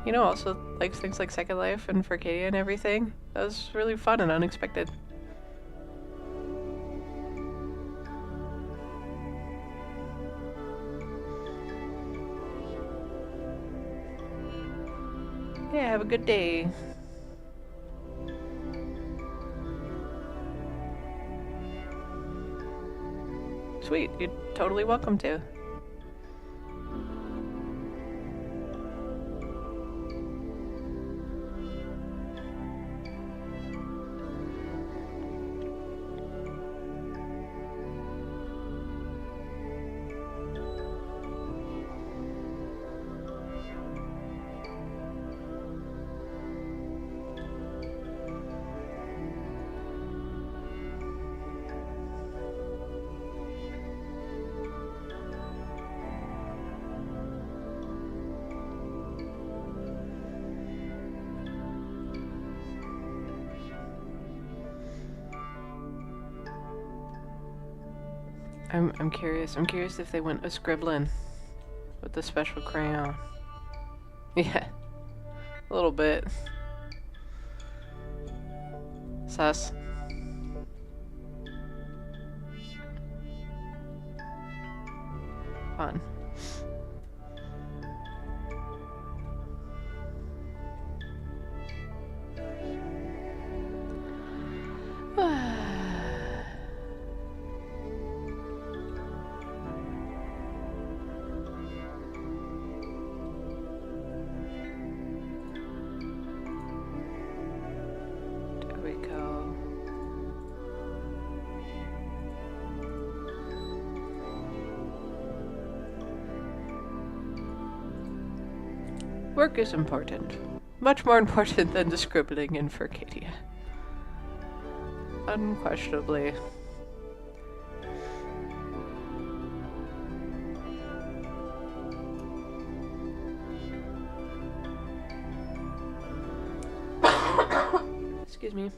you know, also likes things like Second Life and Furcadia and everything. That was really fun and unexpected. Yeah, have a good day. Sweet, you're totally welcome to. I'm curious. I'm curious if they went a scribbling with the special crayon. Yeah, a little bit. Sus. Fun. Work is important. Much more important than the scribbling in Furcadia. Unquestionably. Excuse me.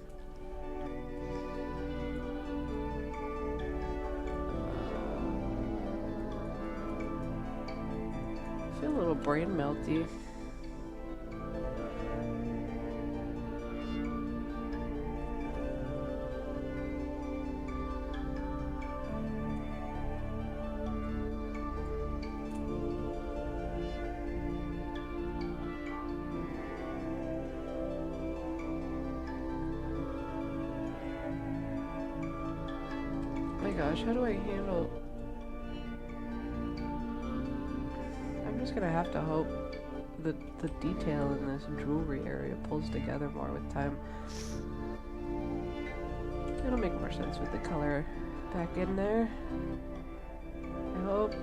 I feel a little brain melty. Gosh, how do I handle... I'm just gonna have to hope the detail in this jewelry area pulls together more with time. It'll make more sense with the color back in there. I hope.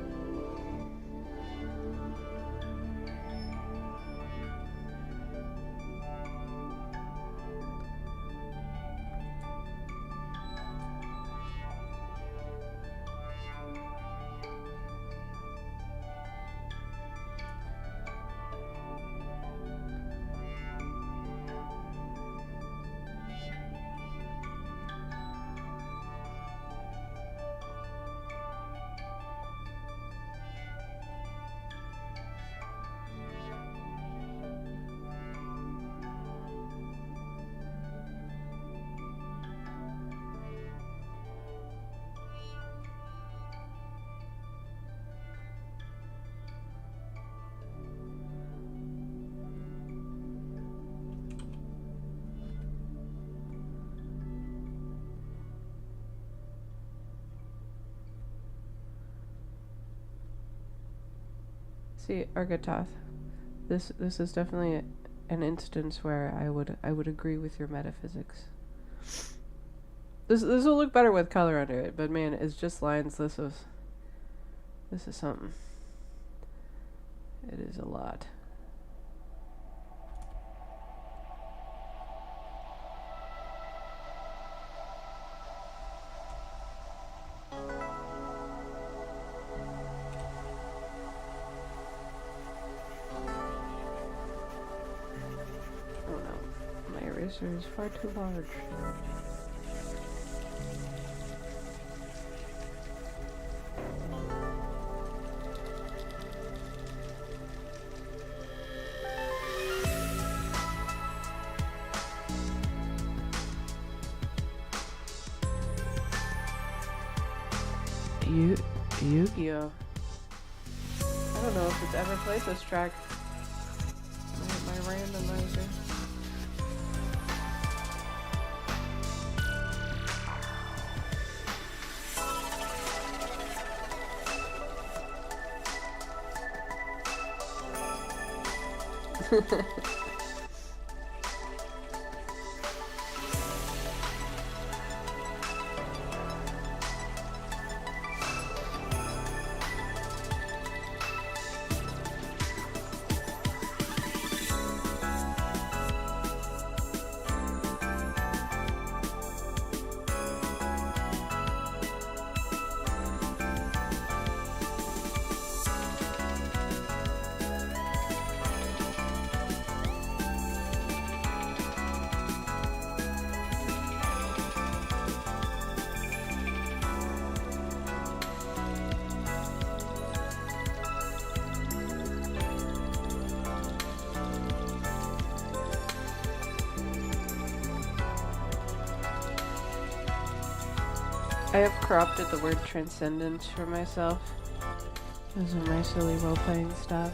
See, Argatoth, this is definitely an instance where I would agree with your metaphysics. This will look better with color under it, but man, it's just lines. This is something. It is a lot. Is far too large. Yu-Gi-Oh! I don't know if it's ever played this track. My randomizer. I have corrupted the word transcendence for myself. Those are my silly role-playing stuff.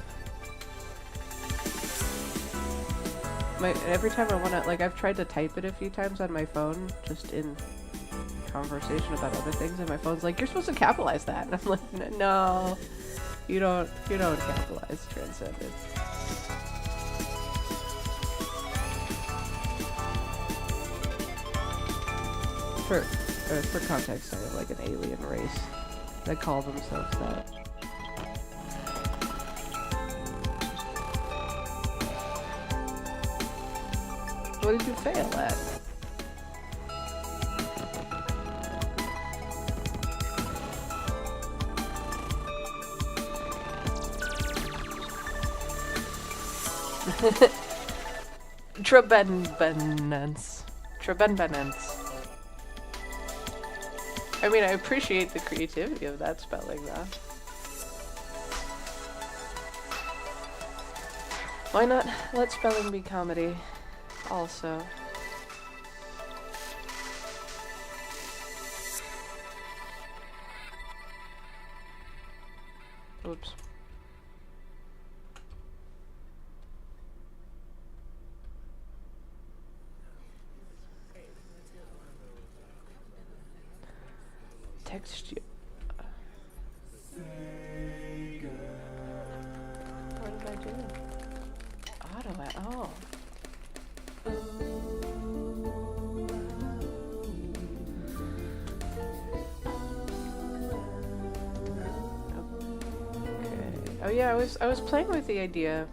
Every time I wanna, like, I've tried to type it a few times on my phone, just in conversation about other things, and my phone's like, you're supposed to capitalize that. And I'm like, no, you don't capitalize transcendence. For context, I have like an alien race that call themselves that. What did you fail at? Trebenbenance. I mean, I appreciate the creativity of that spelling, though. Why not let spelling be comedy, also? Oops. Text you. What did I do? Auto. Oh. Okay. Oh yeah, I was playing with the idea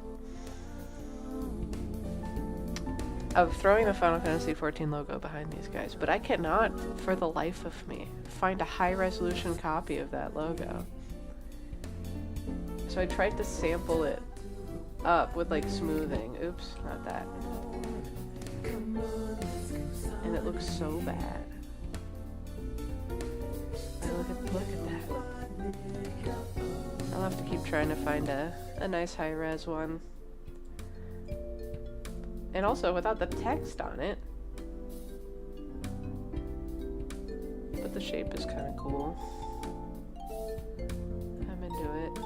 of throwing the Final Fantasy XIV logo behind these guys, but I cannot, for the life of me, find a high-resolution copy of that logo. So I tried to sample it up with, like, smoothing. Oops, not that. And it looks so bad. Look at that. I'll have to keep trying to find a nice high-res one. And also without the text on it. But the shape is kind of cool. I'm into it.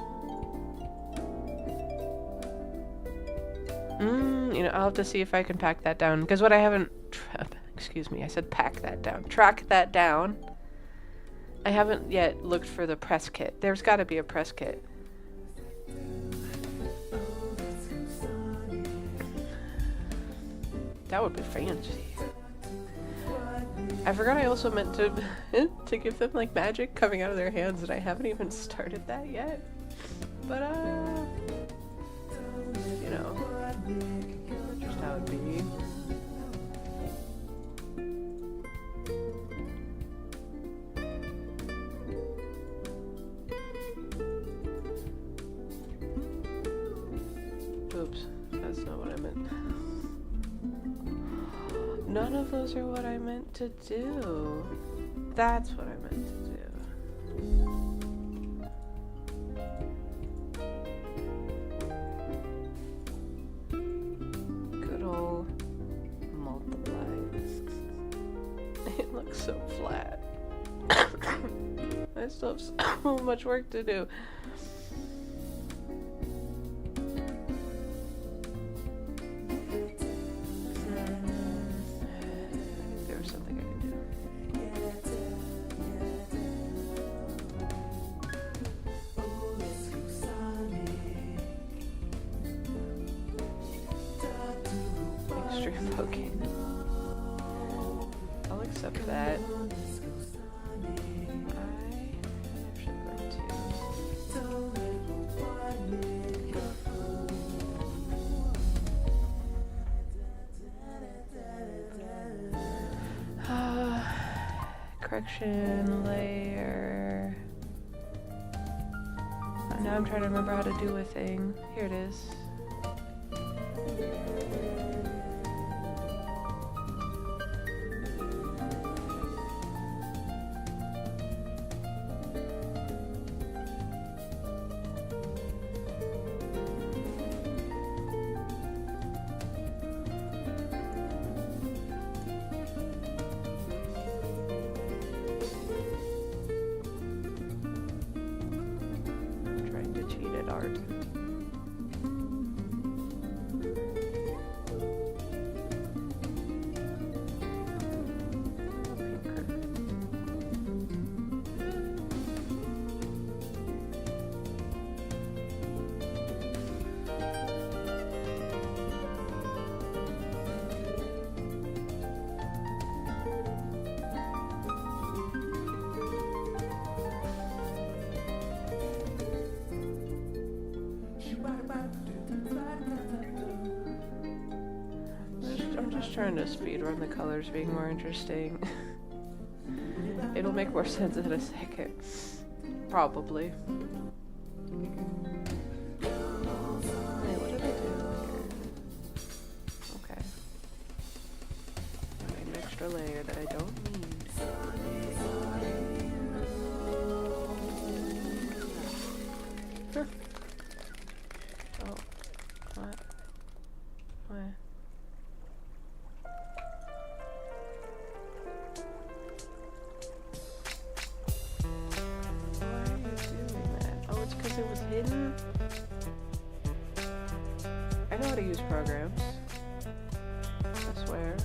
You know, I'll have to see if I can pack that down. Because what I haven't... excuse me, I said pack that down. Track that down. I haven't yet looked for the press kit. There's got to be a press kit. That would be fancy. I forgot I also meant to to give them like magic coming out of their hands, and I haven't even started that yet. But you know, just how it be. Oops, that's not what I meant. None of those are what I meant to do. That's what I meant to do. Good old multiply. It looks so flat. I still have so much work to do. Correction layer. Now I'm trying to remember how to do a thing. Here it is. just trying to speedrun the colors being more interesting. It'll make more sense in a second. Probably. Wait, what did I do here? Okay. I made an extra layer that I don't need. Huh. Oh. What? What? It was hidden. I know how to use programs. I swear.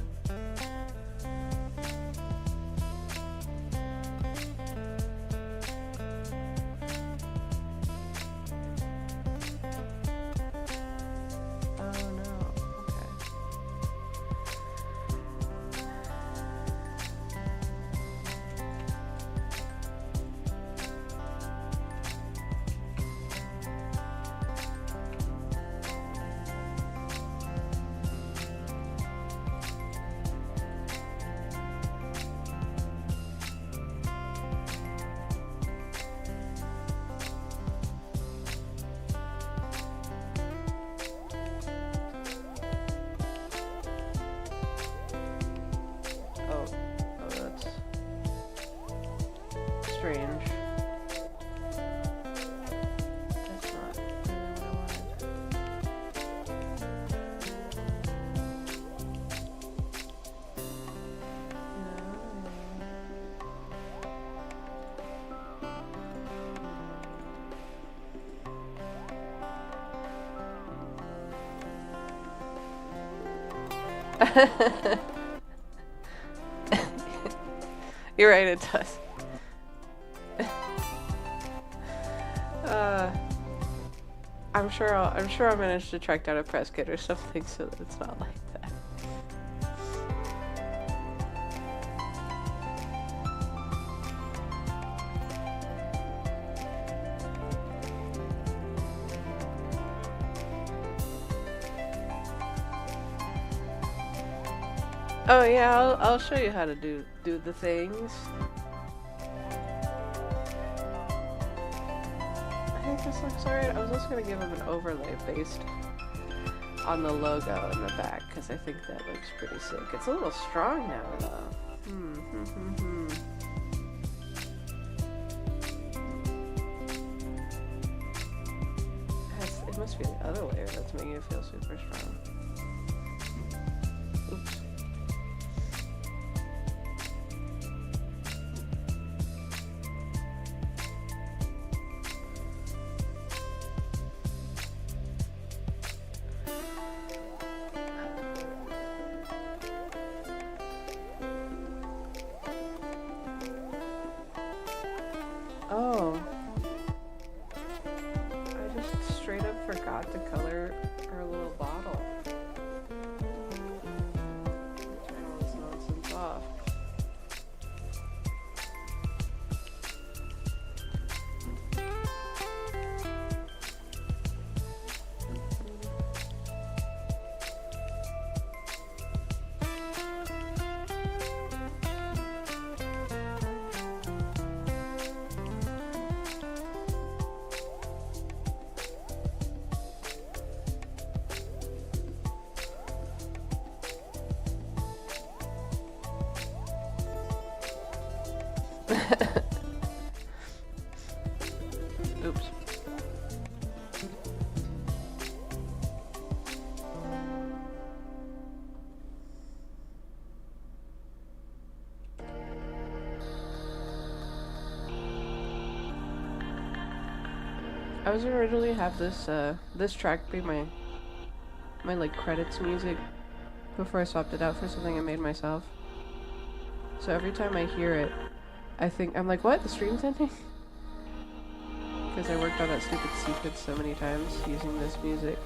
Oh no. Okay. Strange. That's not really what I wanted. You're right, it does. I'm sure I'll manage to track down a press kit or something so that it's not like that. Oh yeah, I'll show you how to do the things. I think this looks alright. I was also gonna give him an overlay based on the logo in the back because I think that looks pretty sick. It's a little strong now though. It must be the other layer that's making it feel super strong. Oops. Oh. I just straight up forgot to color our little bottle. Turn all this nonsense off. Oops. I was originally have this track be my like credits music before I swapped it out for something I made myself. So every time I hear it, I'm like, what? The stream's ending? Because I worked on that stupid sequence so many times using this music.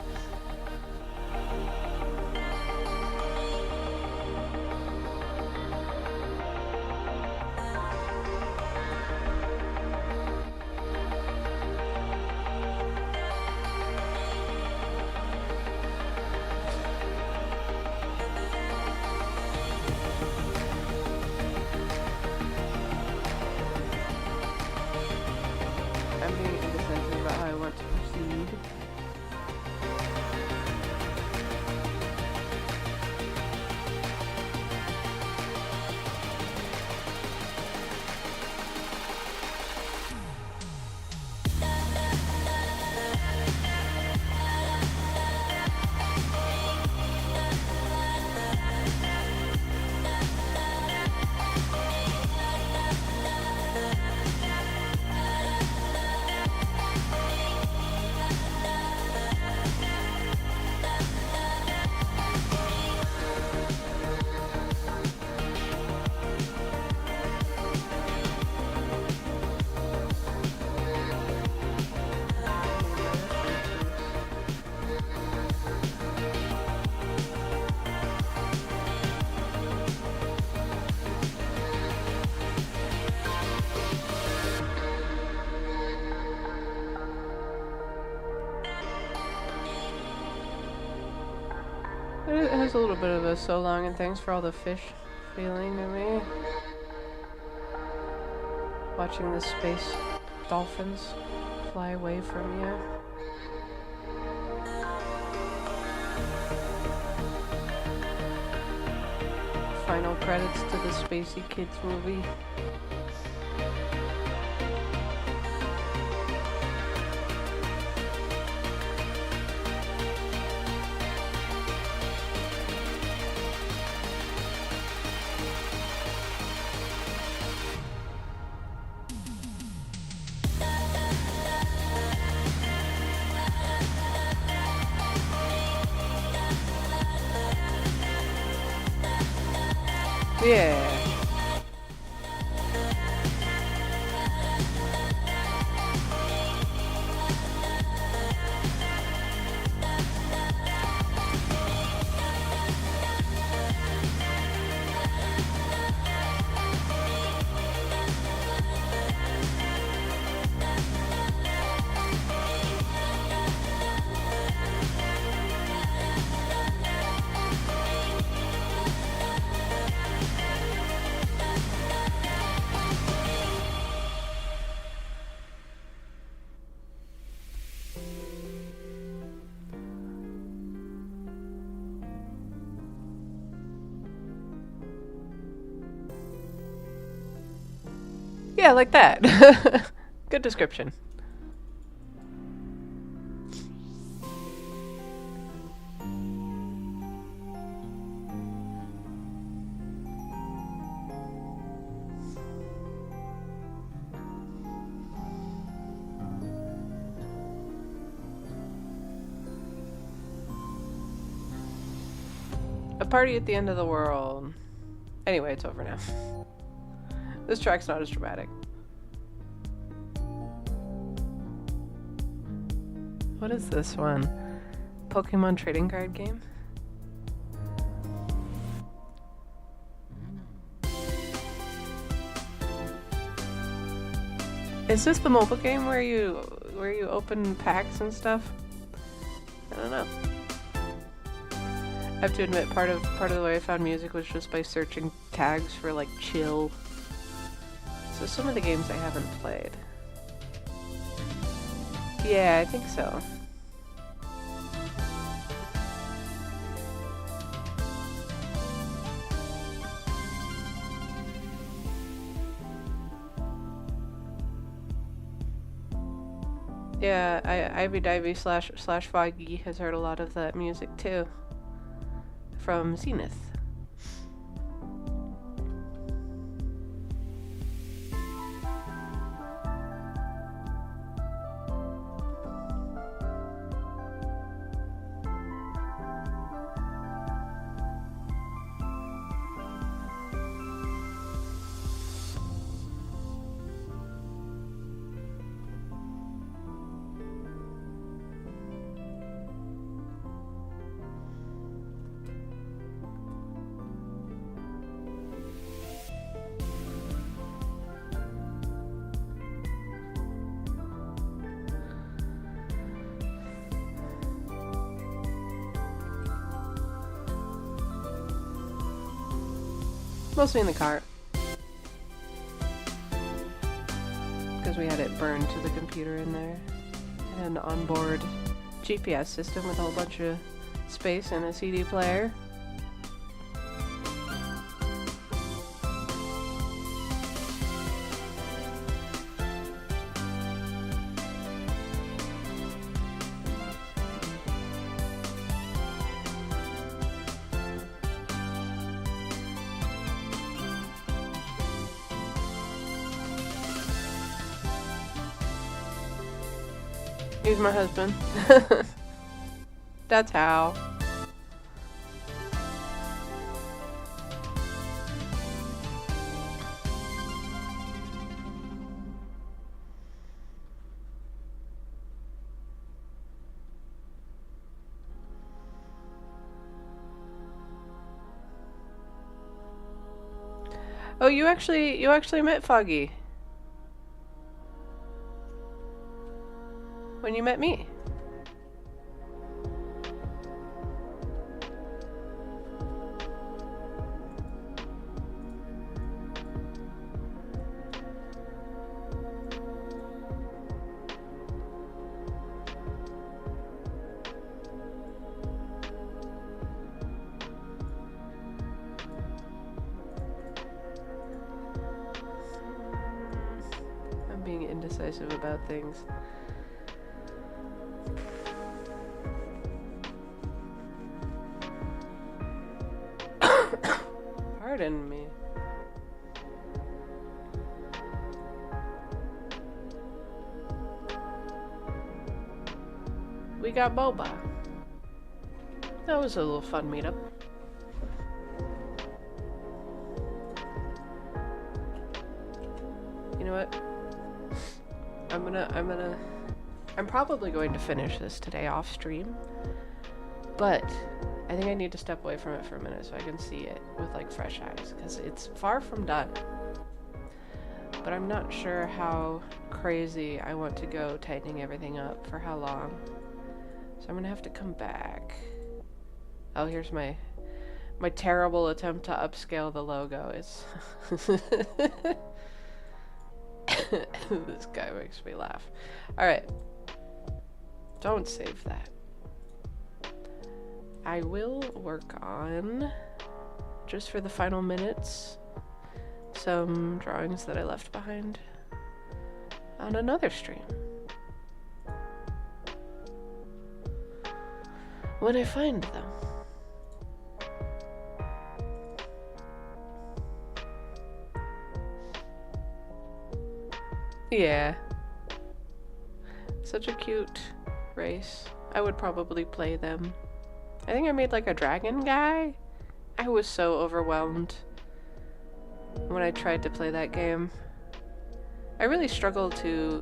is a little bit of a so long, and thanks for all the fish feeling to me. Watching the space dolphins fly away from you. Final credits to the Spacey Kids movie. Yeah. Yeah, like that. Good description. A party at the end of the world. Anyway, it's over now. This track's not as dramatic. What is this one? Pokemon trading card game? Is this the mobile game where you open packs and stuff? I don't know. I have to admit, part of the way I found music was just by searching tags for like chill. So some of the games I haven't played. Yeah, I think so. Yeah, Ivy Divey slash Foggy has heard a lot of that music too. From Zenith. Mostly in the car. Because we had it burned to the computer in there. And an onboard GPS system with a whole bunch of space and a CD player. He's my husband. That's how. Oh, you actually met Foggy. When you met me. being indecisive about things. Pardon me. We got boba. That was a little fun meetup. You know what? I'm probably going to finish this today off stream, but I think I need to step away from it for a minute so I can see it with like fresh eyes, because it's far from done. But I'm not sure how crazy I want to go tightening everything up for how long. So I'm gonna have to come back. Oh, here's my terrible attempt to upscale the logo. It's this guy makes me laugh. Alright. Don't save that. I will work on, just for the final minutes, some drawings that I left behind on another stream. When I find them. Yeah. Such a cute race. I would probably play them. I think I made like a dragon guy. I was so overwhelmed when I tried to play that game. I really struggle to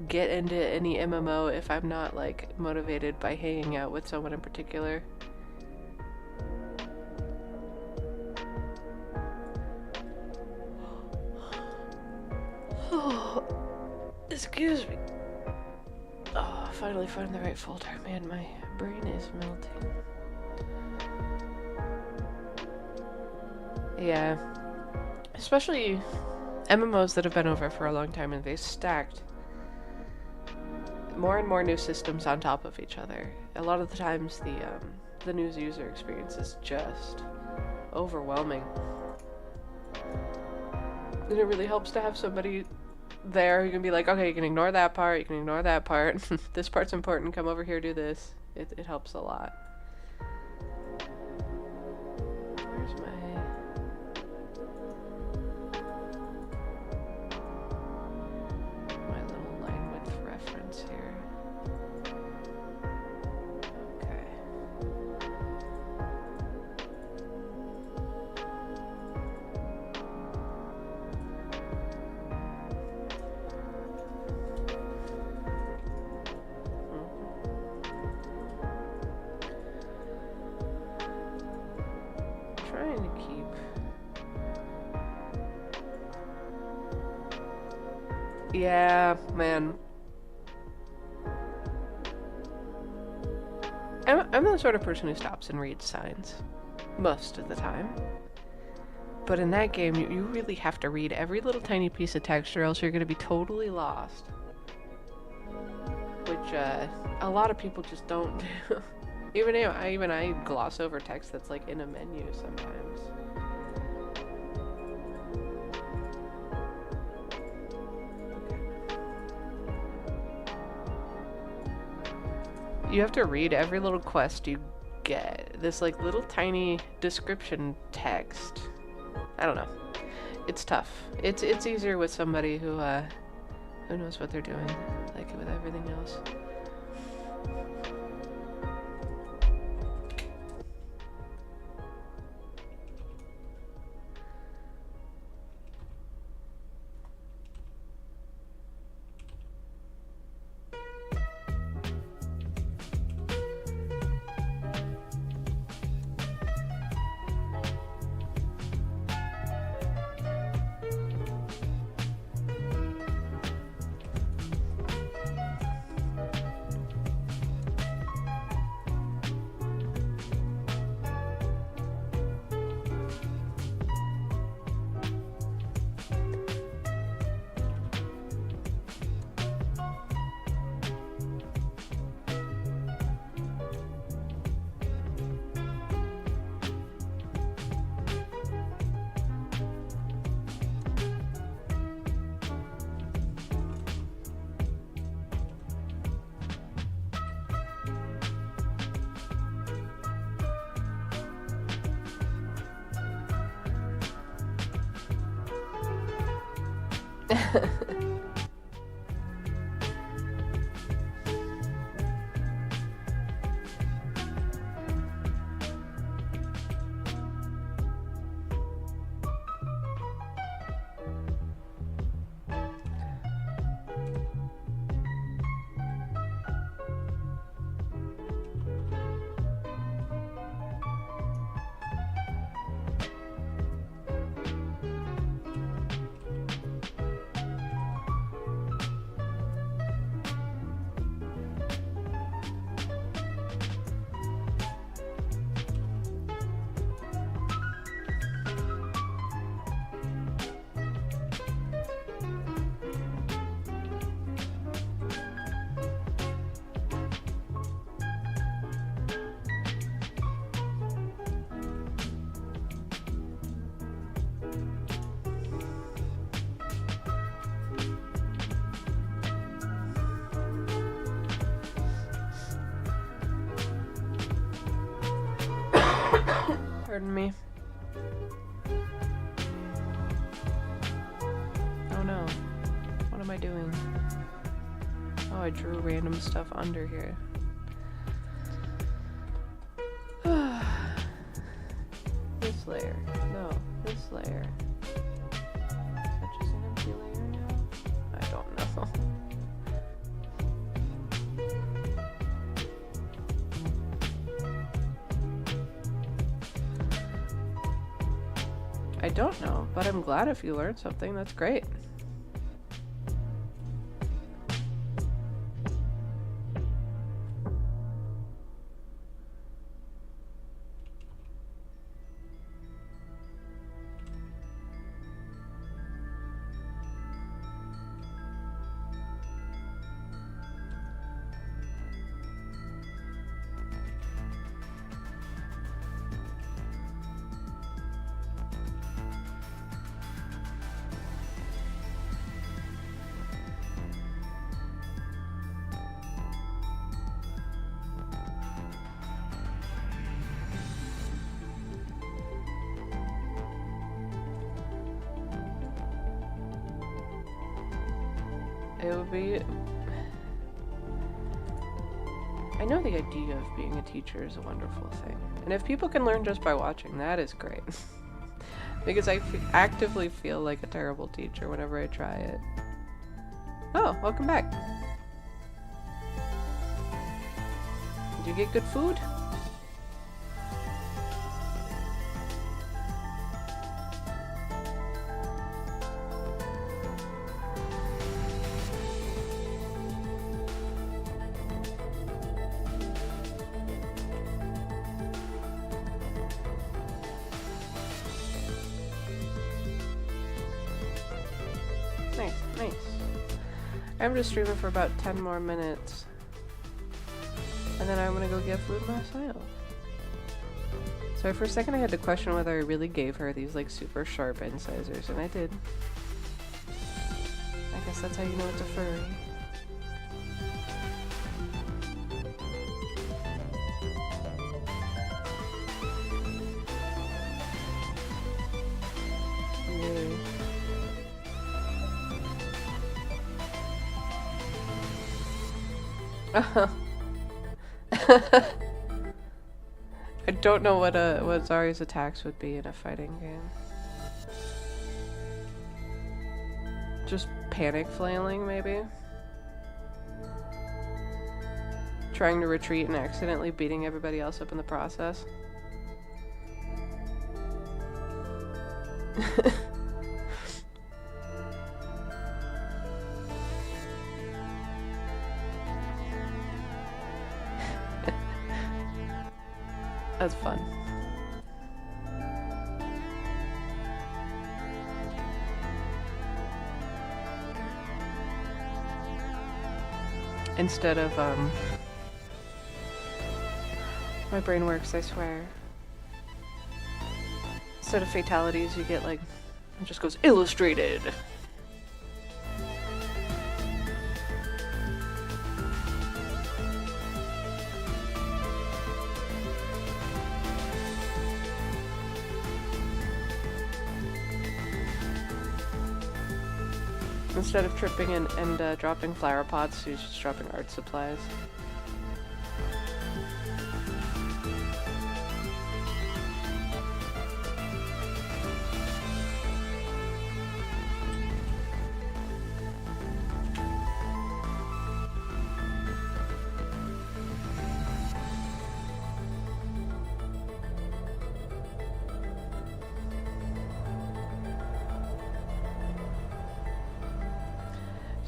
get into any MMO if I'm not like motivated by hanging out with someone in particular. Oh, excuse me. Oh, I finally found the right folder. Man, my brain is melting. Yeah. Especially MMOs that have been over for a long time and they've stacked more and more new systems on top of each other. A lot of the times the new user experience is just overwhelming. And it really helps to have somebody there who can be like, okay, you can ignore that part, you can ignore that part. This part's important, come over here, do this. It helps a lot. Where's my little line width reference here? Okay. Trying to keep yeah, man. I'm the sort of person who stops and reads signs most of the time. But in that game, you really have to read every little tiny piece of text or else you're going to be totally lost. Which a lot of people just don't do. Even I gloss over text that's like in a menu sometimes. You have to read every little quest you get. This like little tiny description text. I don't know. It's tough. It's easier with somebody who knows what they're doing, like with everything else. Pardon me. Oh no. What am I doing? Oh, I drew random stuff under here. This layer. No, this layer. Is that just an empty layer now? I don't know. I don't know, but I'm glad if you learned something. That's great. It would be... I know the idea of being a teacher is a wonderful thing. And if people can learn just by watching, that is great. Because I actively feel like a terrible teacher whenever I try it. Oh, welcome back. Did you get good food? Nice, nice. I'm just streaming for about 10 more minutes. And then I'm gonna go get food myself. So for a second I had to question whether I really gave her these like super sharp incisors, and I did. I guess that's how you know it's a furry. I don't know what Zari's attacks would be in a fighting game. Just panic flailing, maybe? Trying to retreat and accidentally beating everybody else up in the process. That's fun. Instead of, my brain works, I swear. Instead of fatalities, you get like, it just goes illustrated. Instead of tripping and dropping flower pots, she's just dropping art supplies.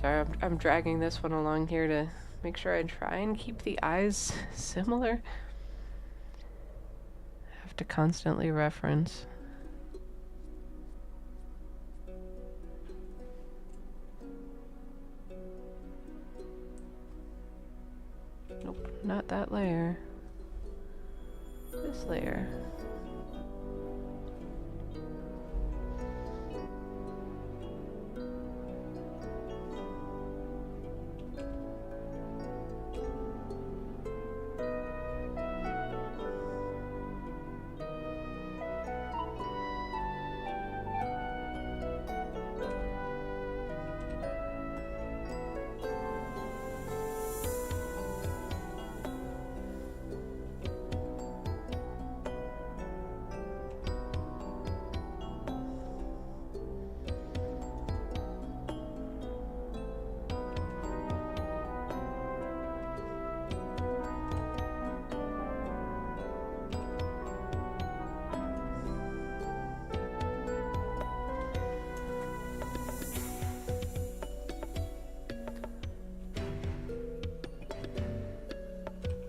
Sorry, I'm dragging this one along here to make sure I try and keep the eyes similar. I have to constantly reference. Nope, not that layer. This layer.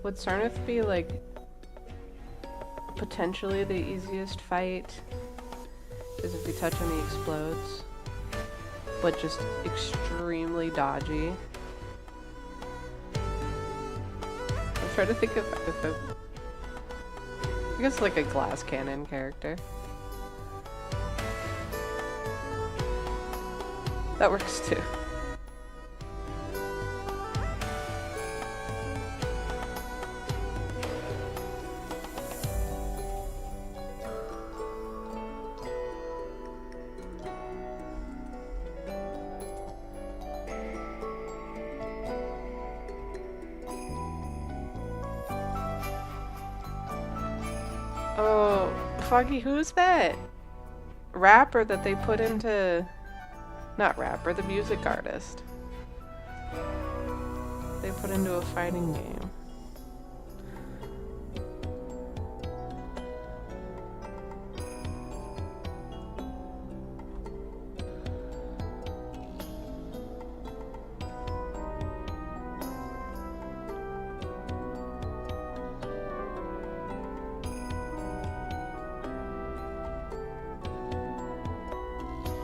Would Sarnath be, like, potentially the easiest fight? Because if you touch him, he explodes. But just extremely dodgy. I'm trying to think of if I guess like a glass cannon character. That works too. Oh, Foggy, who's that rapper that they put into... Not rapper, the music artist. They put into a fighting game.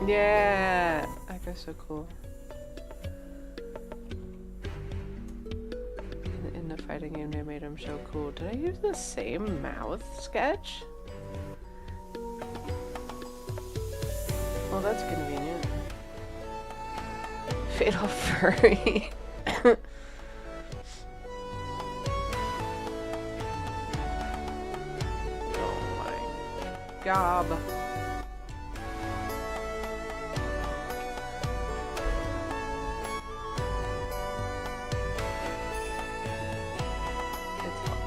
Yeah, that guy's so cool. In the fighting game, they made him so cool. Did I use the same mouth sketch? Well, that's convenient. Fatal Furry. Oh my god.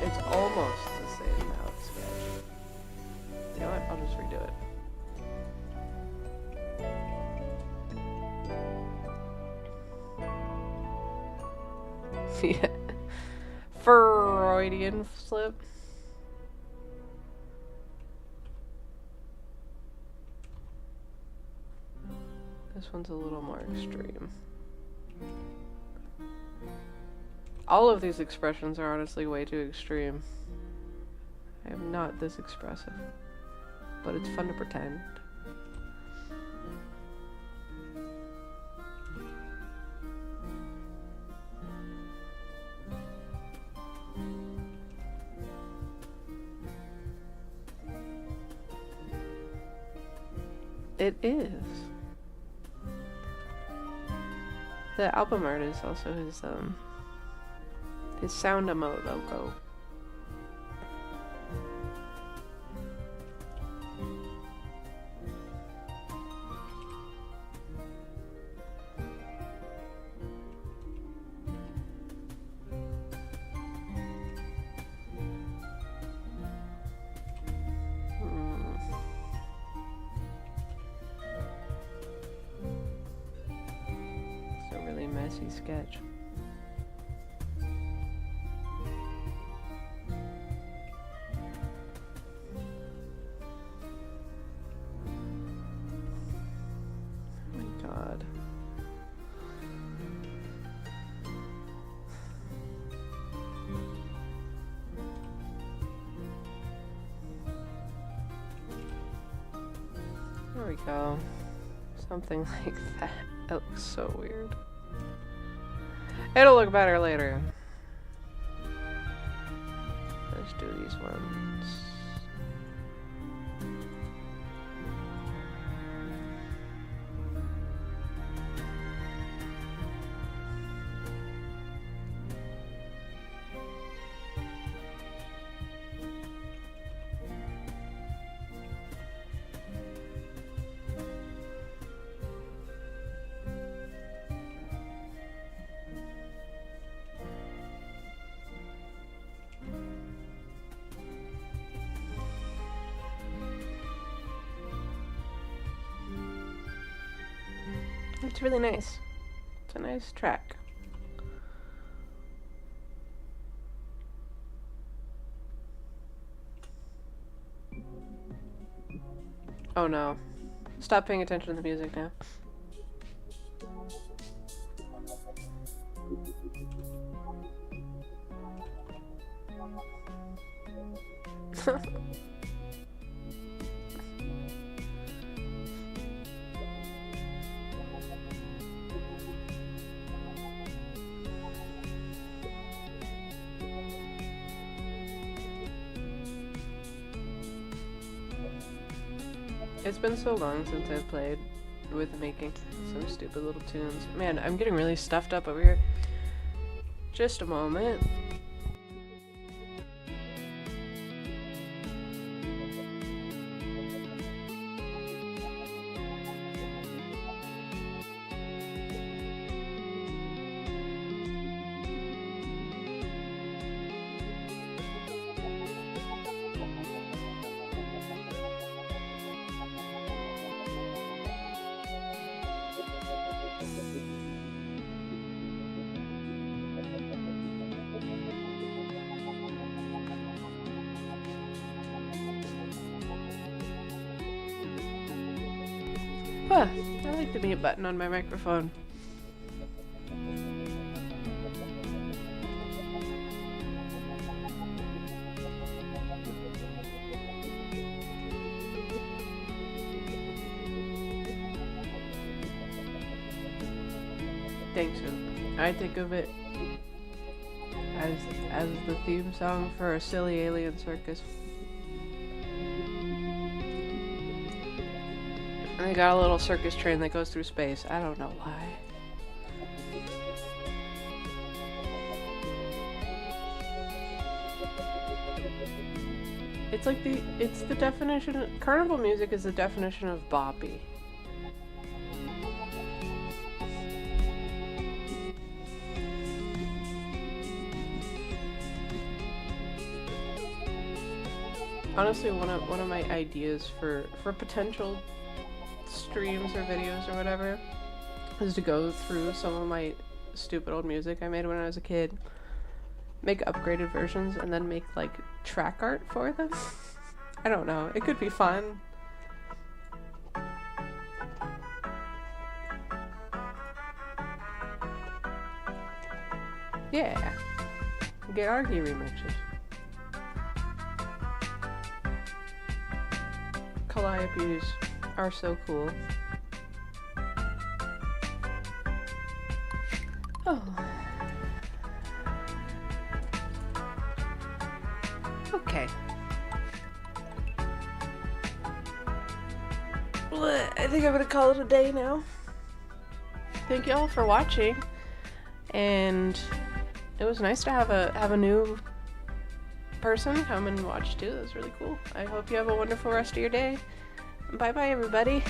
It's almost the same mouth sketch. You know what? I'll just redo it. Yeah. Freudian slip. This one's a little more extreme. All of these expressions are honestly way too extreme. I am not this expressive, but it's fun to pretend. It is. The album art is also his sound emote logo. messy sketch. Oh my god. There we go. Something like that. That looks so weird. It'll look better later. Let's do these ones. It's really nice. It's a nice track. Oh no. Stop paying attention to the music now. It's been so long since I've played with making some stupid little tunes. Man, I'm getting really stuffed up over here. Just a moment. Huh, I like the mute button on my microphone. Thanks. I think of it as the theme song for a silly alien circus. And they got a little circus train that goes through space. I don't know why. It's like it's the definition, carnival music is the definition of boppy. Honestly, one of my ideas for potential streams or videos or whatever is to go through some of my stupid old music I made when I was a kid, make upgraded versions, and then make like track art for them. I don't know, it could be fun. Yeah, get argy remixes. Calliopes are so cool. Oh. Okay. Well, I think I'm gonna call it a day now. Thank you all for watching, and it was nice to have a new person come and watch too. That was really cool. I hope you have a wonderful rest of your day. Bye bye, everybody.